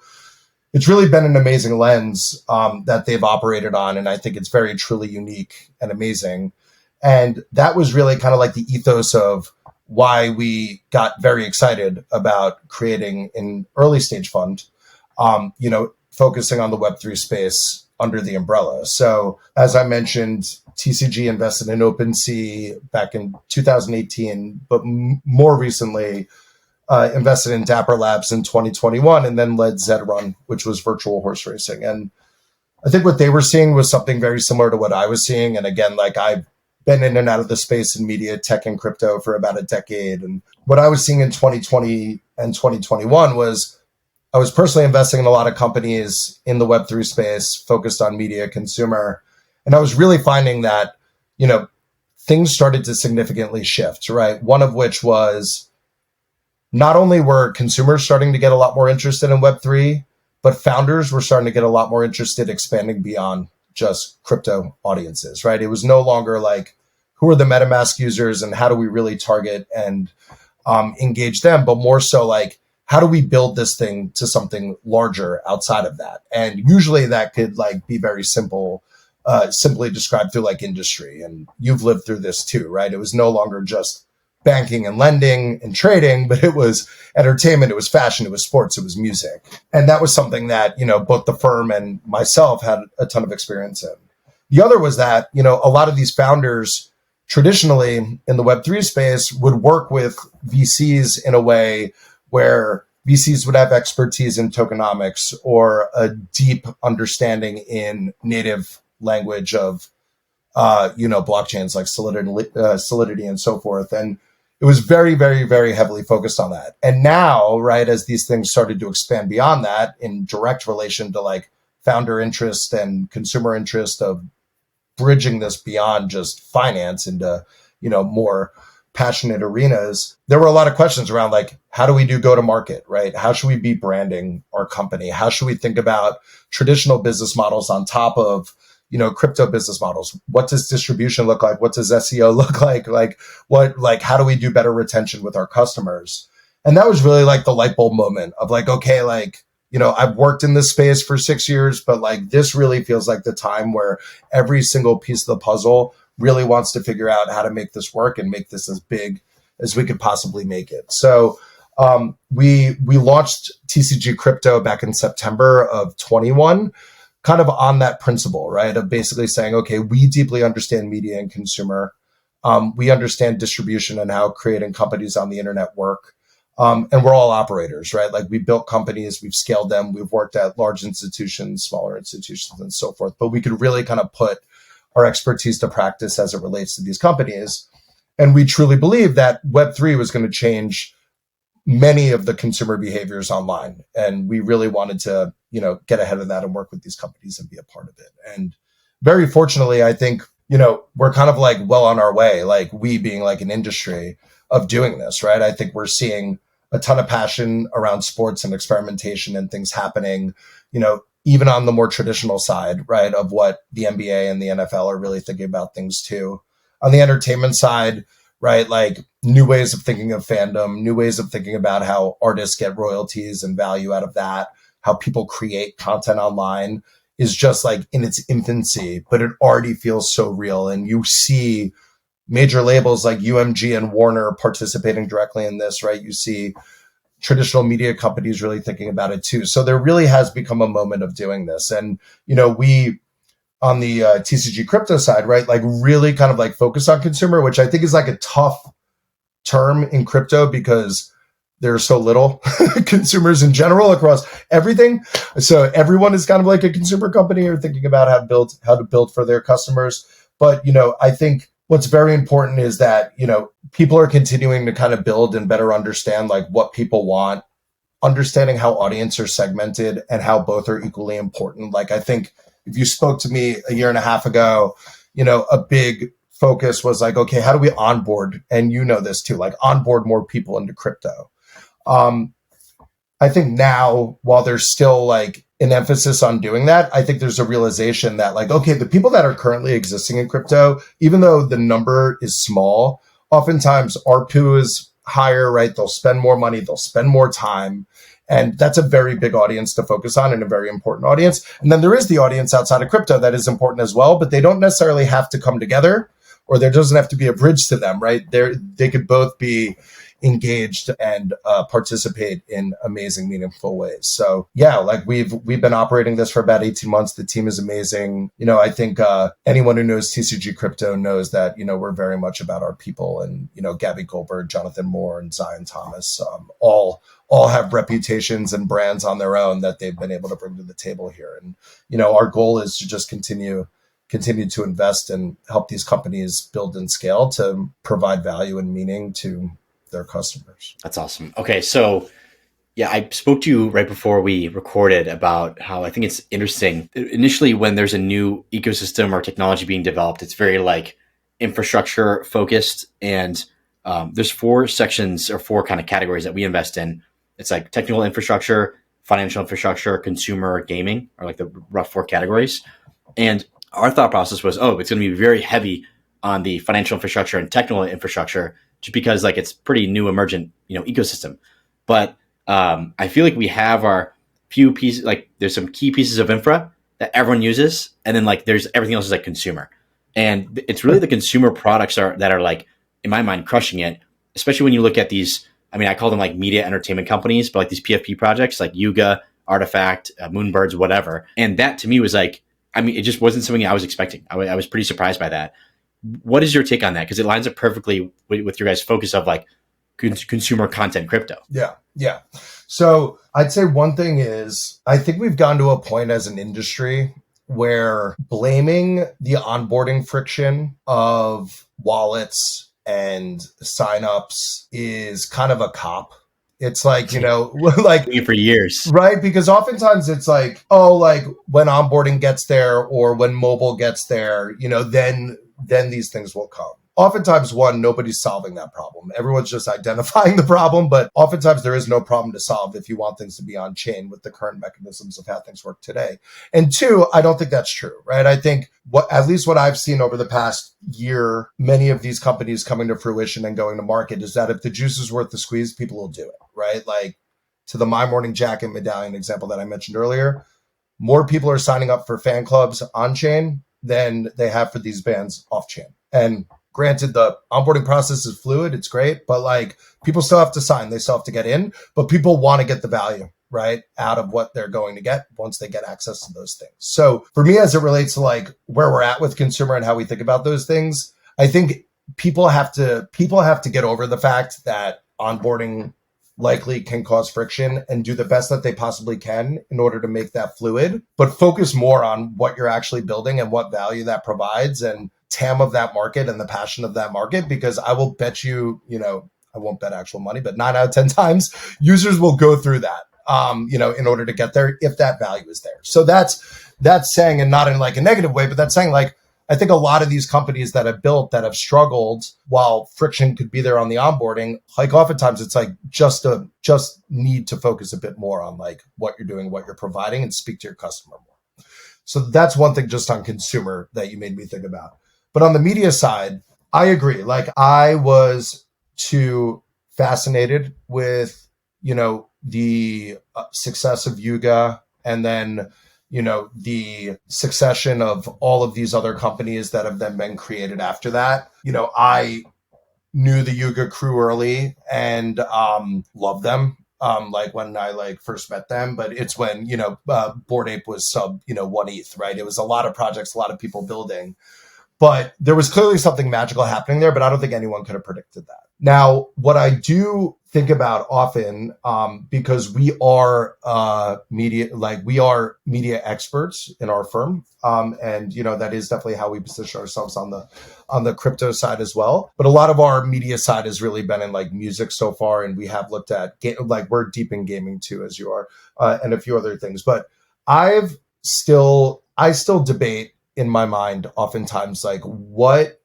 it's really been an amazing lens that they've operated on. And I think it's very truly unique and amazing. And that was really kind of like the ethos of why we got very excited about creating an early stage fund, focusing on the Web3 space under the umbrella. So as I mentioned, TCG invested in OpenSea back in 2018, but more recently invested in Dapper Labs in 2021 and then led Zedrun, which was virtual horse racing. And I think what they were seeing was something very similar to what I was seeing. And again, like I've been in and out of the space in media, tech, and crypto for about a decade. And what I was seeing in 2020 and 2021 was I was personally investing in a lot of companies in the Web3 space focused on media consumer. And I was really finding that, things started to significantly shift, right? One of which was not only were consumers starting to get a lot more interested in Web3, but founders were starting to get a lot more interested expanding beyond just crypto audiences, right? It was no longer like, who are the MetaMask users and how do we really target and engage them, but more so like, how do we build this thing to something larger outside of that? And usually that could like be very simple, simply described through like industry. And you've lived through this too, right? It was no longer just banking and lending and trading, but it was entertainment, it was fashion, it was sports, it was music. And that was something that, both the firm and myself had a ton of experience in. The other was that, a lot of these founders traditionally in the Web3 space would work with VCs in a way where VCs would have expertise in tokenomics or a deep understanding in native language of blockchains like Solidity and so forth. And it was very, very, very heavily focused on that. And now, right, as these things started to expand beyond that in direct relation to like founder interest and consumer interest of bridging this beyond just finance into, more passionate arenas, there were a lot of questions around like, how do we do go to market, right? How should we be branding our company? How should we think about traditional business models on top of, crypto business models? What does distribution look like? What does SEO look like? How do we do better retention with our customers? And that was really like the light bulb moment of like, okay, like, I've worked in this space for 6 years, but like this really feels like the time where every single piece of the puzzle really wants to figure out how to make this work and make this as big as we could possibly make it. So we launched TCG Crypto back in September of 21, kind of on that principle, right? Of basically saying, okay, we deeply understand media and consumer. We understand distribution and how creating companies on the internet work. And we're all operators, right? Like we built companies, we've scaled them, we've worked at large institutions, smaller institutions, and so forth. But we could really kind of put our expertise to practice as it relates to these companies. And we truly believe that Web3 was going to change many of the consumer behaviors online. And we really wanted to, get ahead of that and work with these companies and be a part of it. And very fortunately, I think, we're kind of like well on our way, like we being like an industry of doing this, right? I think we're seeing a ton of passion around sports and experimentation and things happening, even on the more traditional side, right, of what the NBA and the NFL are really thinking about things too. On the entertainment side, right, like new ways of thinking of fandom, new ways of thinking about how artists get royalties and value out of that, how people create content online is just like in its infancy, but it already feels so real. And you see major labels like UMG and Warner participating directly in this, right? You see traditional media companies really thinking about it too. So there really has become a moment of doing this. And, we on the TCG crypto side, right, like really kind of like focus on consumer, which I think is like a tough term in crypto because there's so little consumers in general across everything. So everyone is kind of like a consumer company or thinking about how to build for their customers. But, I think what's very important is that, people are continuing to kind of build and better understand like what people want, understanding how audience are segmented and how both are equally important. Like, I think if you spoke to me a year and a half ago, a big focus was like, okay, how do we onboard? And this too, like onboard more people into crypto. I think now, while there's still like an emphasis on doing that, I think there's a realization that like, okay, the people that are currently existing in crypto, even though the number is small, oftentimes ARPU is higher, right? They'll spend more money, they'll spend more time. And that's a very big audience to focus on and a very important audience. And then there is the audience outside of crypto that is important as well, but they don't necessarily have to come together or there doesn't have to be a bridge to them, right? They could both be engaged and participate in amazing, meaningful ways. So yeah, like we've been operating this for about 18 months. The team is amazing. I think anyone who knows TCG Crypto knows that, we're very much about our people and, Gabby Goldberg, Jonathan Moore, and Zion Thomas, all have reputations and brands on their own that they've been able to bring to the table here. And, our goal is to just continue to invest and help these companies build and scale to provide value and meaning to their customers. That's awesome. Okay. So yeah, I spoke to you right before we recorded about how I think it's interesting. Initially, when there's a new ecosystem or technology being developed, it's very like infrastructure focused. And there's 4 sections or 4 kind of categories that we invest in. It's like technical infrastructure, financial infrastructure, consumer, gaming are like the rough 4 categories. And our thought process was, it's going to be very heavy on the financial infrastructure and technical infrastructure just because like it's pretty new emergent, ecosystem. But I feel like we have our few pieces, like there's some key pieces of infra that everyone uses. And then like there's everything else is like consumer. And it's really the consumer products that are like, in my mind, crushing it, especially when you look at these, I call them like media entertainment companies, but like these PFP projects like Yuga, Artifact, Moonbirds, whatever. And that to me was like, it just wasn't something I was expecting. I was pretty surprised by that. What is your take on that? Because it lines up perfectly with your guys' focus of like consumer content crypto. Yeah. Yeah. So I'd say one thing is I think we've gotten to a point as an industry where blaming the onboarding friction of wallets and signups is kind of a cop. It's like, like, Doing it for years. right? Because oftentimes it's like, oh, like when onboarding gets there or when mobile gets there, then these things will come. Oftentimes, one, nobody's solving that problem. Everyone's just identifying the problem, but oftentimes there is no problem to solve if you want things to be on chain with the current mechanisms of how things work today. And two, I don't think that's true, right? I think at least what I've seen over the past year, many of these companies coming to fruition and going to market is that if the juice is worth the squeeze, people will do it, right? Like to the My Morning Jacket medallion example that I mentioned earlier, more people are signing up for fan clubs on chain than they have for these bands off chain. And granted, the onboarding process is fluid. It's great, but like people still have to sign. They still have to get in, but people want to get the value, right, out of what they're going to get once they get access to those things. So for me, as it relates to like where we're at with consumer and how we think about those things, I think people have to get over the fact that onboarding likely can cause friction and do the best that they possibly can in order to make that fluid, but focus more on what you're actually building and what value that provides and TAM of that market and the passion of that market. Because I will bet you, I won't bet actual money, but 9 out of 10 times users will go through that, in order to get there if that value is there. So that's saying, and not in like a negative way, but that's saying like, I think a lot of these companies that have struggled while friction could be there on the onboarding, like oftentimes it's like just need to focus a bit more on like what you're doing, what you're providing, and speak to your customer more. So that's one thing just on consumer that you made me think about. But on the media side, I agree. Like I was too fascinated with, the success of Yuga and then the succession of all of these other companies that have then been created after that. I knew the Yuga crew early and loved them. Like when I like first met them, but it's when, Bored Ape was sub, 1 ETH, right? It was a lot of projects, a lot of people building, but there was clearly something magical happening there, but I don't think anyone could have predicted that. Now, what I do think about often, because we are media experts in our firm, and that is definitely how we position ourselves on the crypto side as well. But a lot of our media side has really been in like music so far, and we have looked at we're deep in gaming too, as you are, and a few other things. But I still debate in my mind oftentimes like what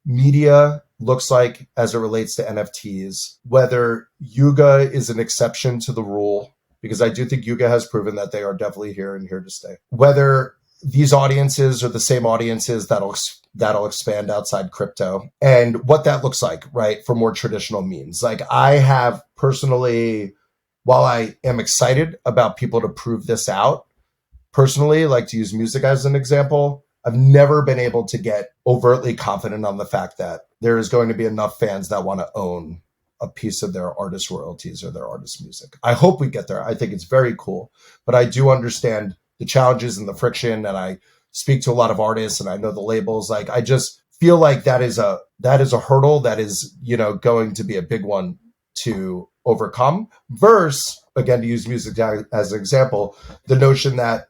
media looks like as it relates to NFTs, whether Yuga is an exception to the rule, because I do think Yuga has proven that they are definitely here and here to stay. Whether these audiences are the same audiences that'll expand outside crypto, and what that looks like, right, for more traditional means. Like I have personally, while I am excited about people to prove this out, personally, like to use music as an example, I've never been able to get overtly confident on the fact that there is going to be enough fans that want to own a piece of their artist royalties or their artist music. I hope we get there. I think it's very cool, but I do understand the challenges and the friction. And I speak to a lot of artists and I know the labels. Like, I just feel like that is a hurdle that is, going to be a big one to overcome. Versus, again, to use music as an example, the notion that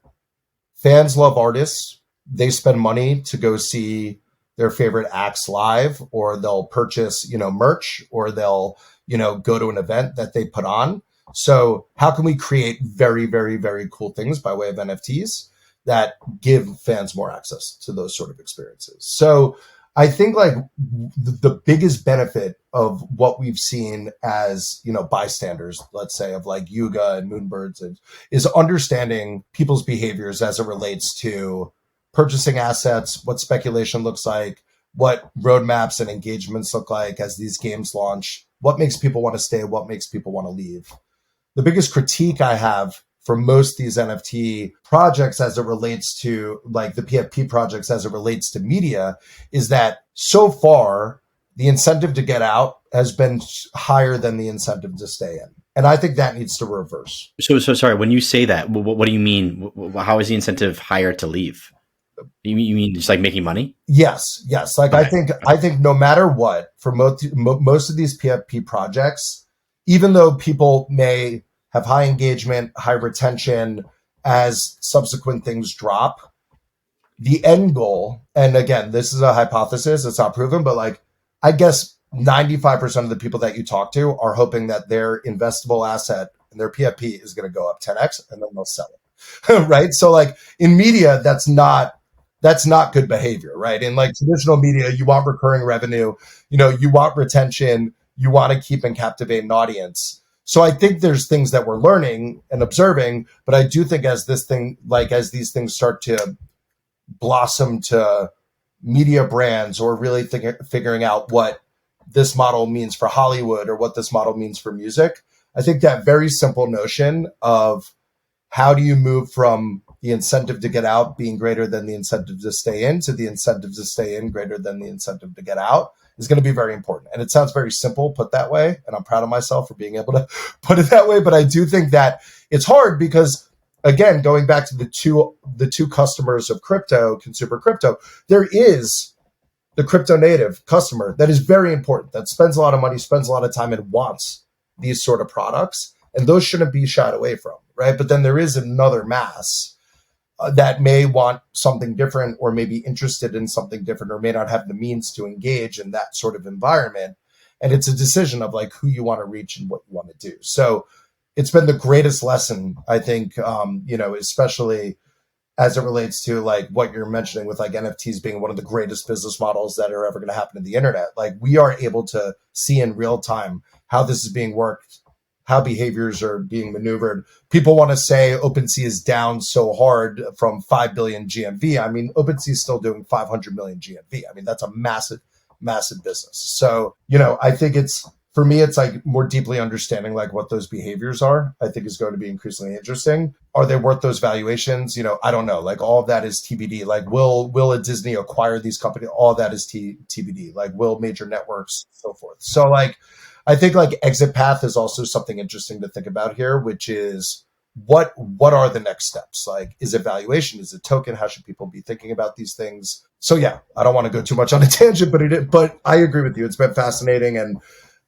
fans love artists. They spend money to go see their favorite acts live, or they'll purchase, merch, or they'll, go to an event that they put on. So how can we create very, very, very cool things by way of NFTs that give fans more access to those sort of experiences? So I think like the biggest benefit of what we've seen as, bystanders, let's say, of like Yuga and Moonbirds is understanding people's behaviors as it relates to purchasing assets, what speculation looks like, what roadmaps and engagements look like as these games launch, what makes people want to stay, what makes people want to leave. The biggest critique I have for most of these NFT projects as it relates to like the PFP projects as it relates to media is that so far the incentive to get out has been higher than the incentive to stay in. And I think that needs to reverse. So sorry, when you say that, what do you mean? How is the incentive higher to leave? You mean just like making money? Yes. Like, okay. I think no matter what, for most of these PFP projects, even though people may have high engagement, high retention as subsequent things drop, the end goal, and again, this is a hypothesis, it's not proven, but like, I guess 95% of the people that you talk to are hoping that their investable asset and their PFP is going to go up 10x and then they'll sell it. Right. So like in media, that's not good behavior, right? In like traditional media, you want recurring revenue, you want retention, you want to keep and captivate an audience. So I think there's things that we're learning and observing, but I do think as these things start to blossom to media brands or really figuring out what this model means for Hollywood or what this model means for music, I think that very simple notion of how do you move from the incentive to get out being greater than the incentive to stay in to the incentive to stay in greater than the incentive to get out is going to be very important. And it sounds very simple put that way, and I'm proud of myself for being able to put it that way. But I do think that it's hard because, again, going back to the two customers of crypto, consumer crypto, there is the crypto native customer that is very important, that spends a lot of money, spends a lot of time, and wants these sort of products. And those shouldn't be shied away from, right? But then there is another mass that may want something different or may be interested in something different or may not have the means to engage in that sort of environment. And it's a decision of like who you want to reach and what you want to do. So it's been the greatest lesson, I think, especially as it relates to like what you're mentioning with like NFTs being one of the greatest business models that are ever going to happen in the internet. Like we are able to see in real time how this is being worked, how behaviors are being maneuvered. People want to say OpenSea is down so hard from 5 billion GMV. I mean, OpenSea is still doing 500 million GMV. I mean, that's a massive, massive business. So, I think for me, it's like more deeply understanding like what those behaviors are, I think is going to be increasingly interesting. Are they worth those valuations? I don't know. Like all of that is TBD. Like will a Disney acquire these companies? All of that is TBD. Like will major networks, so forth. So like, I think like exit path is also something interesting to think about here, which is what are the next steps? Like, is it valuation? Is it token? How should people be thinking about these things? So yeah, I don't want to go too much on a tangent, but I agree with you. It's been fascinating. And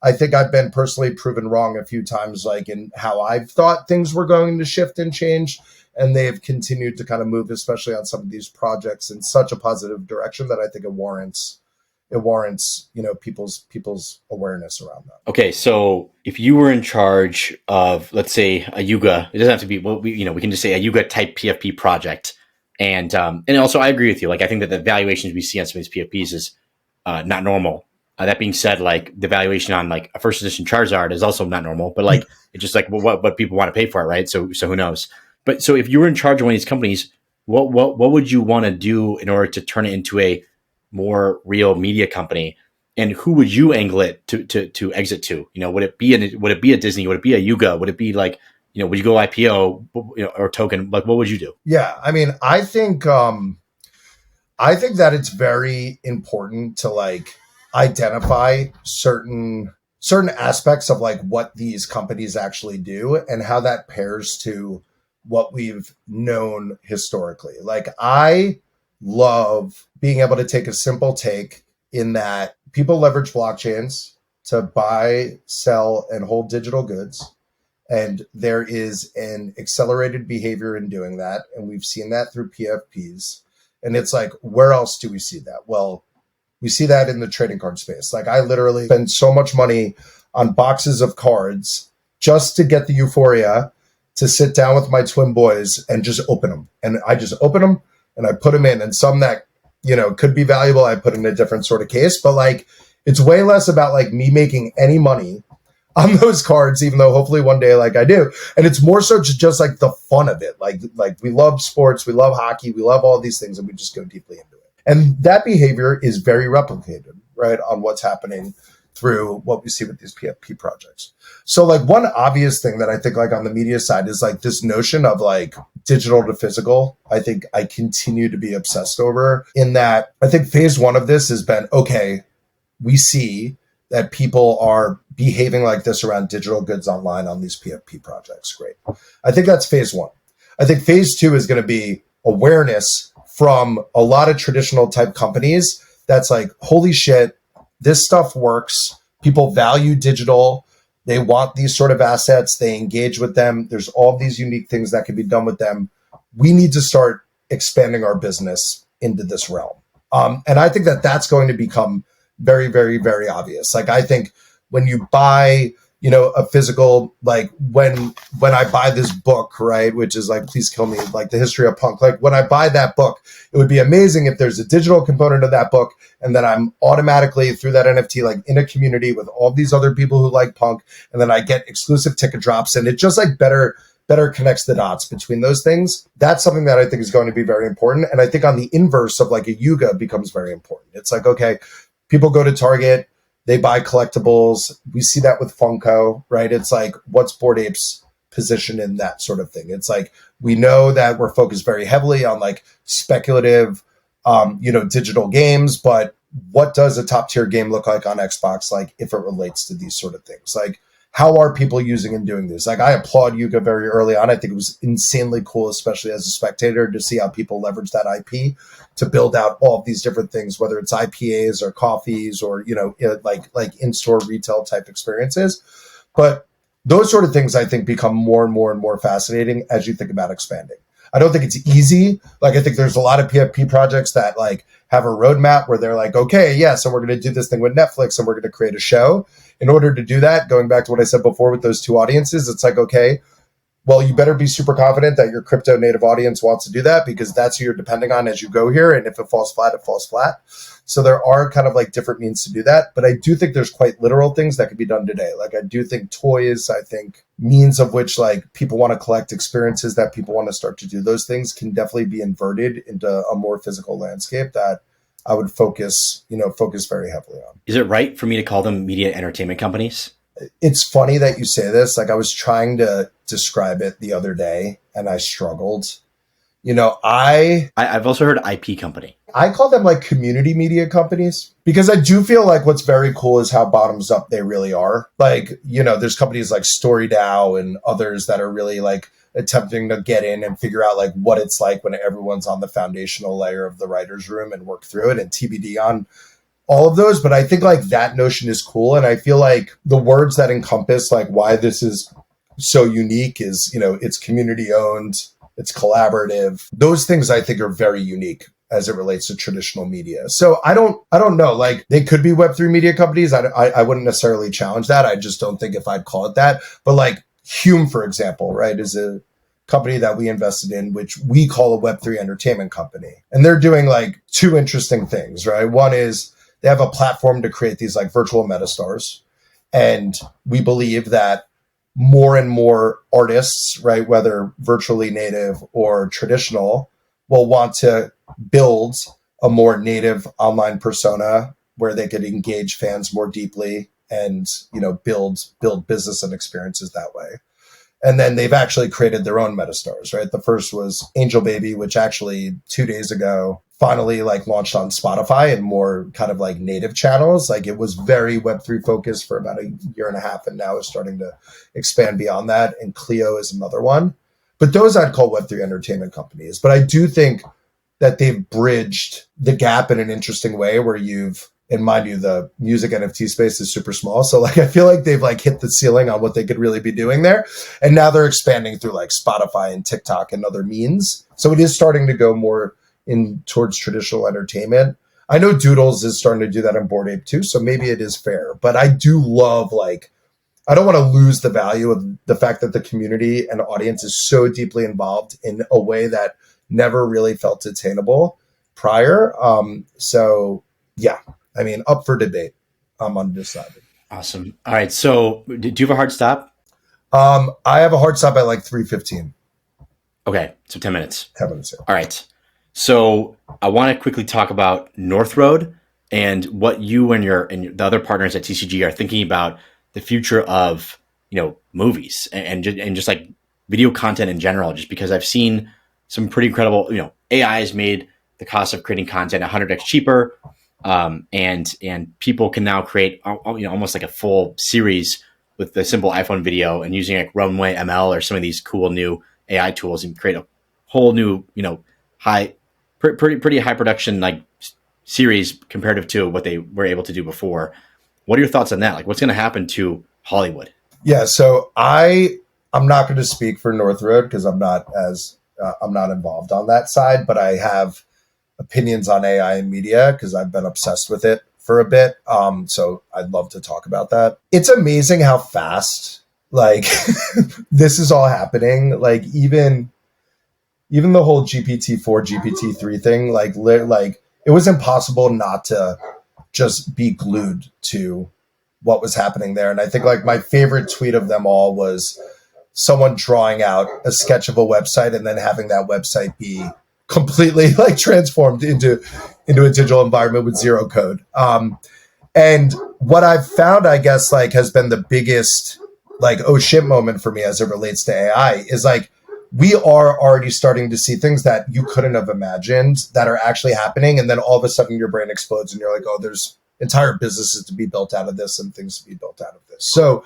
I think I've been personally proven wrong a few times, like in how I've thought things were going to shift and change. And they've continued to kind of move, especially on some of these projects, in such a positive direction that I think it warrants people's awareness around that. Okay, so if you were in charge of, let's say, a Yuga, it doesn't have to be, we can just say a Yuga type PFP project, and also I agree with you. Like I think that the valuations we see on some of these PFPs is not normal. That being said, like the valuation on like a first edition Charizard is also not normal, but like it's just like what people want to pay for it, right? So who knows? But so if you were in charge of one of these companies, what would you want to do in order to turn it into a more real media company, and who would you angle it to exit to? Would it be a Disney? Would it be a Yuga? Would it be like, would you go IPO or token? Like, what would you do? Yeah, I mean, I think that it's very important to like identify certain aspects of like what these companies actually do and how that pairs to what we've known historically. Like I love being able to take a simple take in that people leverage blockchains to buy, sell, and hold digital goods. And there is an accelerated behavior in doing that. And we've seen that through PFPs. And it's like, where else do we see that? Well, we see that in the trading card space. Like I literally spend so much money on boxes of cards just to get the euphoria to sit down with my twin boys and just open them. And I just open them and I put them in, and some that, could be valuable, I put in a different sort of case, but like, it's way less about like me making any money on those cards, even though hopefully one day, like I do. And it's more so just like the fun of it. Like we love sports, we love hockey, we love all these things, and we just go deeply into it. And that behavior is very replicated, right, on what's happening through what we see with these PFP projects. So like one obvious thing that I think like on the media side is like this notion of like digital to physical. I think I continue to be obsessed over, in that I think phase one of this has been, okay, we see that people are behaving like this around digital goods online on these PFP projects. Great. I think that's phase one. I think phase two is going to be awareness from a lot of traditional type companies. That's like, holy shit, this stuff works. People value digital. They want these sort of assets. They engage with them. There's all these unique things that can be done with them. We need to start expanding our business into this realm. And I think that that's going to become very, very, very obvious. Like, I think when you buy, a physical, like when I buy this book, right, which is like, Please Kill Me, like the history of punk, like when I buy that book, it would be amazing if there's a digital component of that book, and then I'm automatically through that NFT, like in a community with all these other people who like punk, and then I get exclusive ticket drops, and it just like better connects the dots between those things. That's something that I think is going to be very important. And I think on the inverse of like a Yuga becomes very important. It's like, okay, people go to Target, they buy collectibles. We see that with Funko, right? It's like, what's Bored Ape's position in that sort of thing? It's like, we know that we're focused very heavily on like speculative, digital games, but what does a top tier game look like on Xbox? Like, if it relates to these sort of things, like, how are people using and doing this? Like, I applaud Yuga very early on. I think it was insanely cool, especially as a spectator, to see how people leverage that IP to build out all of these different things, whether it's IPAs or coffees or, like in-store retail type experiences. But those sort of things, I think, become more and more and more fascinating as you think about expanding. I don't think it's easy. Like, I think there's a lot of PFP projects that like have a roadmap where they're like, okay, yeah, so we're going to do this thing with Netflix and we're going to create a show. In order to do that, going back to what I said before with those two audiences, it's like, okay, well, you better be super confident that your crypto native audience wants to do that, because that's who you're depending on as you go here. And if it falls flat, it falls flat. So there are kind of like different means to do that. But I do think there's quite literal things that can be done today. Like, I do think toys, I think means of which like people want to collect, experiences that people want to start to do, those things can definitely be inverted into a more physical landscape that I would focus very heavily on. Is it right for me to call them media entertainment companies? It's funny that you say this. Like, I was trying to describe it the other day and I struggled. I've also heard IP company. I call them like community media companies, because I do feel like what's very cool is how bottoms up they really are. Like, there's companies like StoryDAO and others that are really like attempting to get in and figure out like what it's like when everyone's on the foundational layer of the writer's room and work through it, and TBD on all of those. But I think like that notion is cool. And I feel like the words that encompass like why this is so unique is, it's community owned, it's collaborative. Those things I think are very unique as it relates to traditional media. So I don't know, like, they could be Web3 media companies. I wouldn't necessarily challenge that. I just don't think if I'd call it that. But like Hume, for example, right, is a company that we invested in, which we call a Web3 entertainment company. And they're doing like two interesting things, right? One is they have a platform to create these like virtual metastars. And we believe that more and more artists, right, whether virtually native or traditional, will want to build a more native online persona where they could engage fans more deeply and, build business and experiences that way. And then they've actually created their own metastars, right? The first was Angel Baby, which actually 2 days ago finally like launched on Spotify and more kind of like native channels. Like, it was very Web3 focused for about a year and a half, and now is starting to expand beyond that. And Clio is another one. But those I'd call Web3 entertainment companies. But I do think that they've bridged the gap in an interesting way where and mind you, the music NFT space is super small. So like, I feel like they've like hit the ceiling on what they could really be doing there. And now they're expanding through like Spotify and TikTok and other means. So it is starting to go more in towards traditional entertainment. I know Doodles is starting to do that in Bored Ape too. So maybe it is fair, but I do love like, I don't want to lose the value of the fact that the community and audience is so deeply involved in a way that never really felt attainable prior. So yeah, I mean, up for debate. I'm undecided. Awesome. All right. So do you have a hard stop? I have a hard stop at like 3:15. Okay. So 10 minutes. 10 minutes. Yeah. All right. So I want to quickly talk about North Road and what you and the other partners at TCG are thinking about the future of, movies and just like video content in general, just because I've seen some pretty incredible, AI has made the cost of creating content 100x cheaper. And people can now create, almost like a full series with the simple iPhone video and using like Runway ML or some of these cool new AI tools and create a whole new, pretty high production like series comparative to what they were able to do before. What are your thoughts on that? Like, what's going to happen to Hollywood? Yeah, so I'm not going to speak for North Road because I'm not involved on that side, but I have opinions on AI and media because I've been obsessed with it for a bit. So I'd love to talk about that. It's amazing how fast like this is all happening. Like even the whole GPT-4, GPT-3 thing, like it was impossible not to just be glued to what was happening there. And I think like my favorite tweet of them all was someone drawing out a sketch of a website and then having that website be completely like transformed into a digital environment with zero code. And what I've found, I guess, like has been the biggest like oh shit moment for me as it relates to AI is like we are already starting to see things that you couldn't have imagined that are actually happening, and then all of a sudden your brain explodes and you're like, oh, there's entire businesses to be built out of this and things to be built out of this. So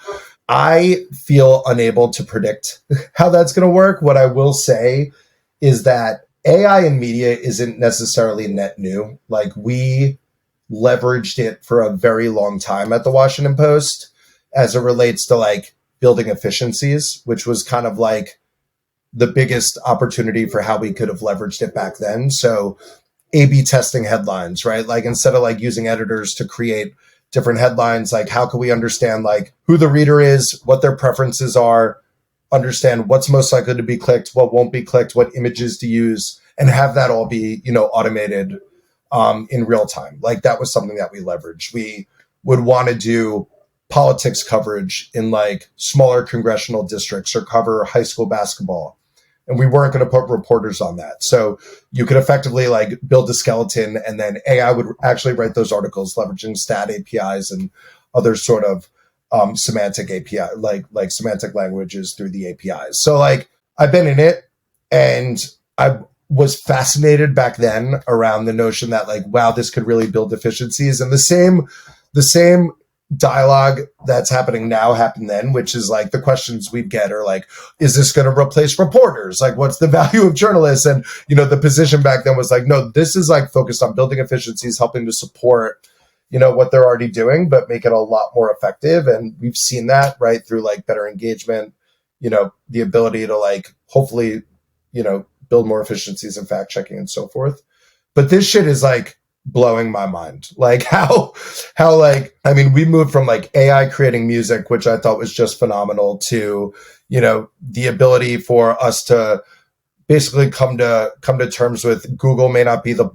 I feel unable to predict how that's going to work. What I will say is that AI in media isn't necessarily net new. Like we leveraged it for a very long time at the Washington Post as it relates to like building efficiencies, which was kind of like the biggest opportunity for how we could have leveraged it back then. So A/B testing headlines, right? Like instead of like using editors to create different headlines, like how can we understand like who the reader is, what their preferences are, understand what's most likely to be clicked, what won't be clicked, what images to use, and have that all be, automated in real time. Like that was something that we leveraged. We would want to do politics coverage in like smaller congressional districts or cover high school basketball. And we weren't going to put reporters on that. So you could effectively like build a skeleton and then AI would actually write those articles leveraging stat APIs and other sort of semantic API, like semantic languages through the APIs. So like I've been in it and I was fascinated back then around the notion that like, wow, this could really build efficiencies. And the same dialogue that's happening now happened then, which is like the questions we'd get are like, is this going to replace reporters? Like, what's the value of journalists? And, the position back then was like, no, this is like focused on building efficiencies, helping to support, what they're already doing, but make it a lot more effective. And we've seen that right through like better engagement, the ability to like, hopefully, build more efficiencies in fact checking and so forth. But this shit is like blowing my mind. Like how like, I mean, we moved from like AI creating music, which I thought was just phenomenal, to, the ability for us to basically come to terms with Google may not be the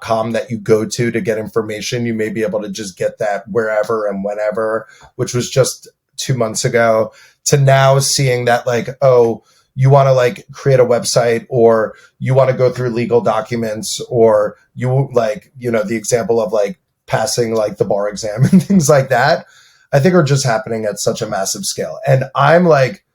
.com that you go to get information. You may be able to just get that wherever and whenever, which was just 2 months ago, to now seeing that like, oh, you want to like create a website or you want to go through legal documents or you like, the example of like passing like the bar exam and things like that, I think are just happening at such a massive scale. And I'm like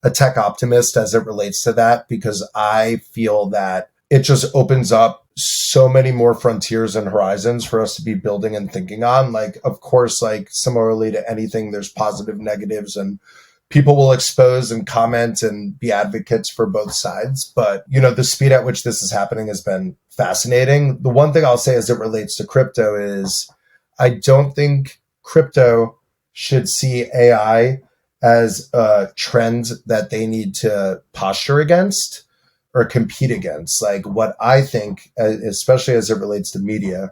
a tech optimist as it relates to that because I feel that it just opens up so many more frontiers and horizons for us to be building and thinking on. Like, of course, like similarly to anything, there's positive, negatives, and people will expose and comment and be advocates for both sides. But, the speed at which this is happening has been fascinating. The one thing I'll say as it relates to crypto is I don't think crypto should see AI as a trend that they need to posture against or compete against. Like what I think, especially as it relates to media,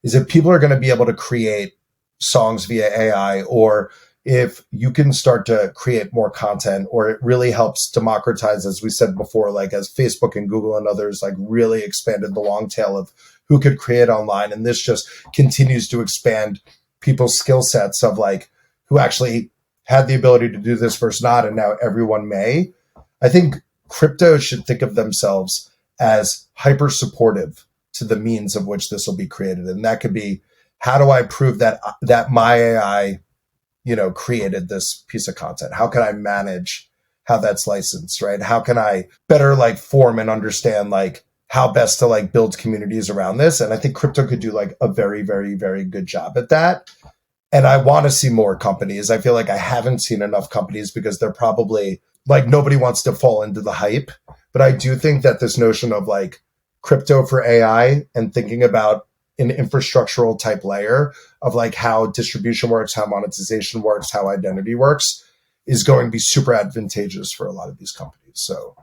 is if people are going to be able to create songs via AI, or if you can start to create more content, or it really helps democratize, as we said before, like as Facebook and Google and others like really expanded the long tail of who could create online. And this just continues to expand people's skill sets of like who actually had the ability to do this versus not, and now everyone may. I think crypto should think of themselves as hyper supportive to the means of which this will be created. And that could be, how do I prove that my AI, created this piece of content? How can I manage how that's licensed, right? How can I better like form and understand like how best to like build communities around this? And I think crypto could do like a very, very, very good job at that. And I want to see more companies. I feel like I haven't seen enough companies because they're probably like, nobody wants to fall into the hype. But I do think that this notion of like crypto for AI and thinking about an infrastructural type layer of like how distribution works, how monetization works, how identity works is going to be super advantageous for a lot of these companies. So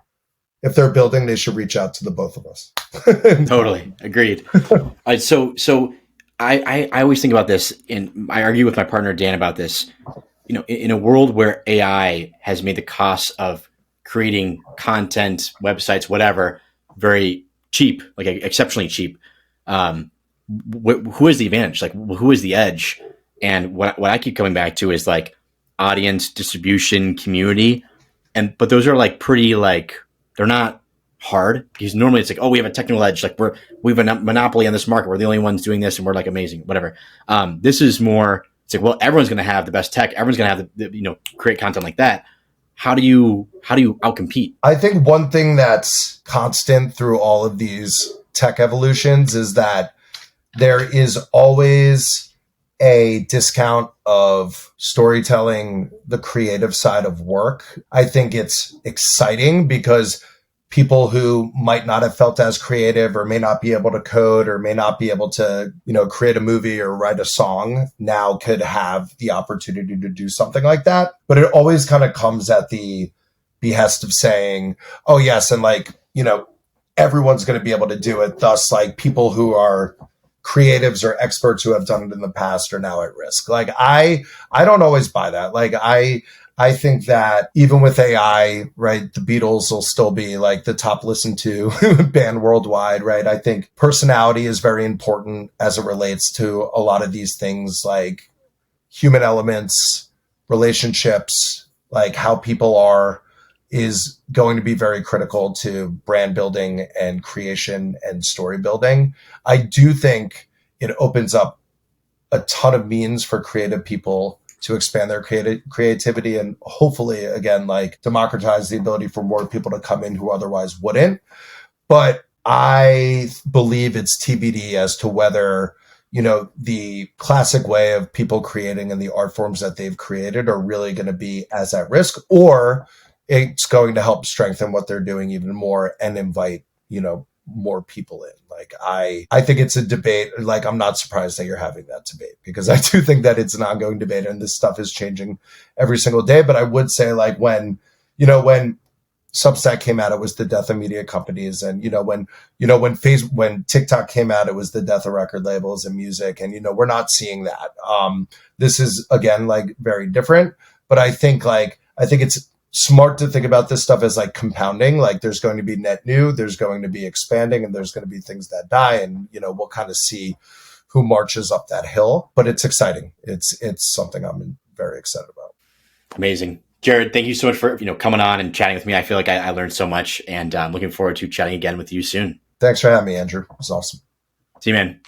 if they're building, they should reach out to the both of us. Totally agreed. So I always think about this, and I argue with my partner Dan about this. In a world where AI has made the cost of creating content, websites, whatever, very cheap, like exceptionally cheap, who is the advantage? Like, who is the edge? And what I keep coming back to is like audience, distribution, community, but those are like pretty like they're not hard, because normally it's like, oh, we have a technical edge, like we have a monopoly on this market, we're the only ones doing this, and we're like amazing, whatever. This is more, it's like, well, everyone's going to have the best tech, everyone's going to have the create content like that. How do you outcompete? I think one thing that's constant through all of these tech evolutions is that there is always a discount of storytelling, the creative side of work. I think it's exciting because people who might not have felt as creative or may not be able to code or may not be able to, create a movie or write a song now could have the opportunity to do something like that. But it always kind of comes at the behest of saying, oh yes, and everyone's going to be able to do it. Thus, like, people who are creatives or experts who have done it in the past are now at risk. Like, I don't always buy that. Like, I think that even with AI, right, the Beatles will still be like the top listened to band worldwide, right? I think personality is very important as it relates to a lot of these things, like human elements, relationships, like how people are, is going to be very critical to brand building and creation and story building. I do think it opens up a ton of means for creative people to expand their creativity and hopefully, again, like democratize the ability for more people to come in who otherwise wouldn't. But I believe it's TBD as to whether, the classic way of people creating and the art forms that they've created are really going to be as at risk, or it's going to help strengthen what they're doing even more and invite, more people in. Like, I think it's a debate. Like, I'm not surprised that you're having that debate, because I do think that it's an ongoing debate and this stuff is changing every single day. But I would say, like, when Substack came out, it was the death of media companies. And, when TikTok came out, it was the death of record labels and music. And, we're not seeing that. This is, again, like, very different, but I think it's smart to think about this stuff as like compounding. Like, there's going to be net new, there's going to be expanding, and there's going to be things that die. And, we'll kind of see who marches up that hill, but it's exciting. It's something I'm very excited about. Amazing. Jarrod, thank you so much for, coming on and chatting with me. I feel like I learned so much, and I'm looking forward to chatting again with you soon. Thanks for having me, Andrew. It was awesome. See you, man.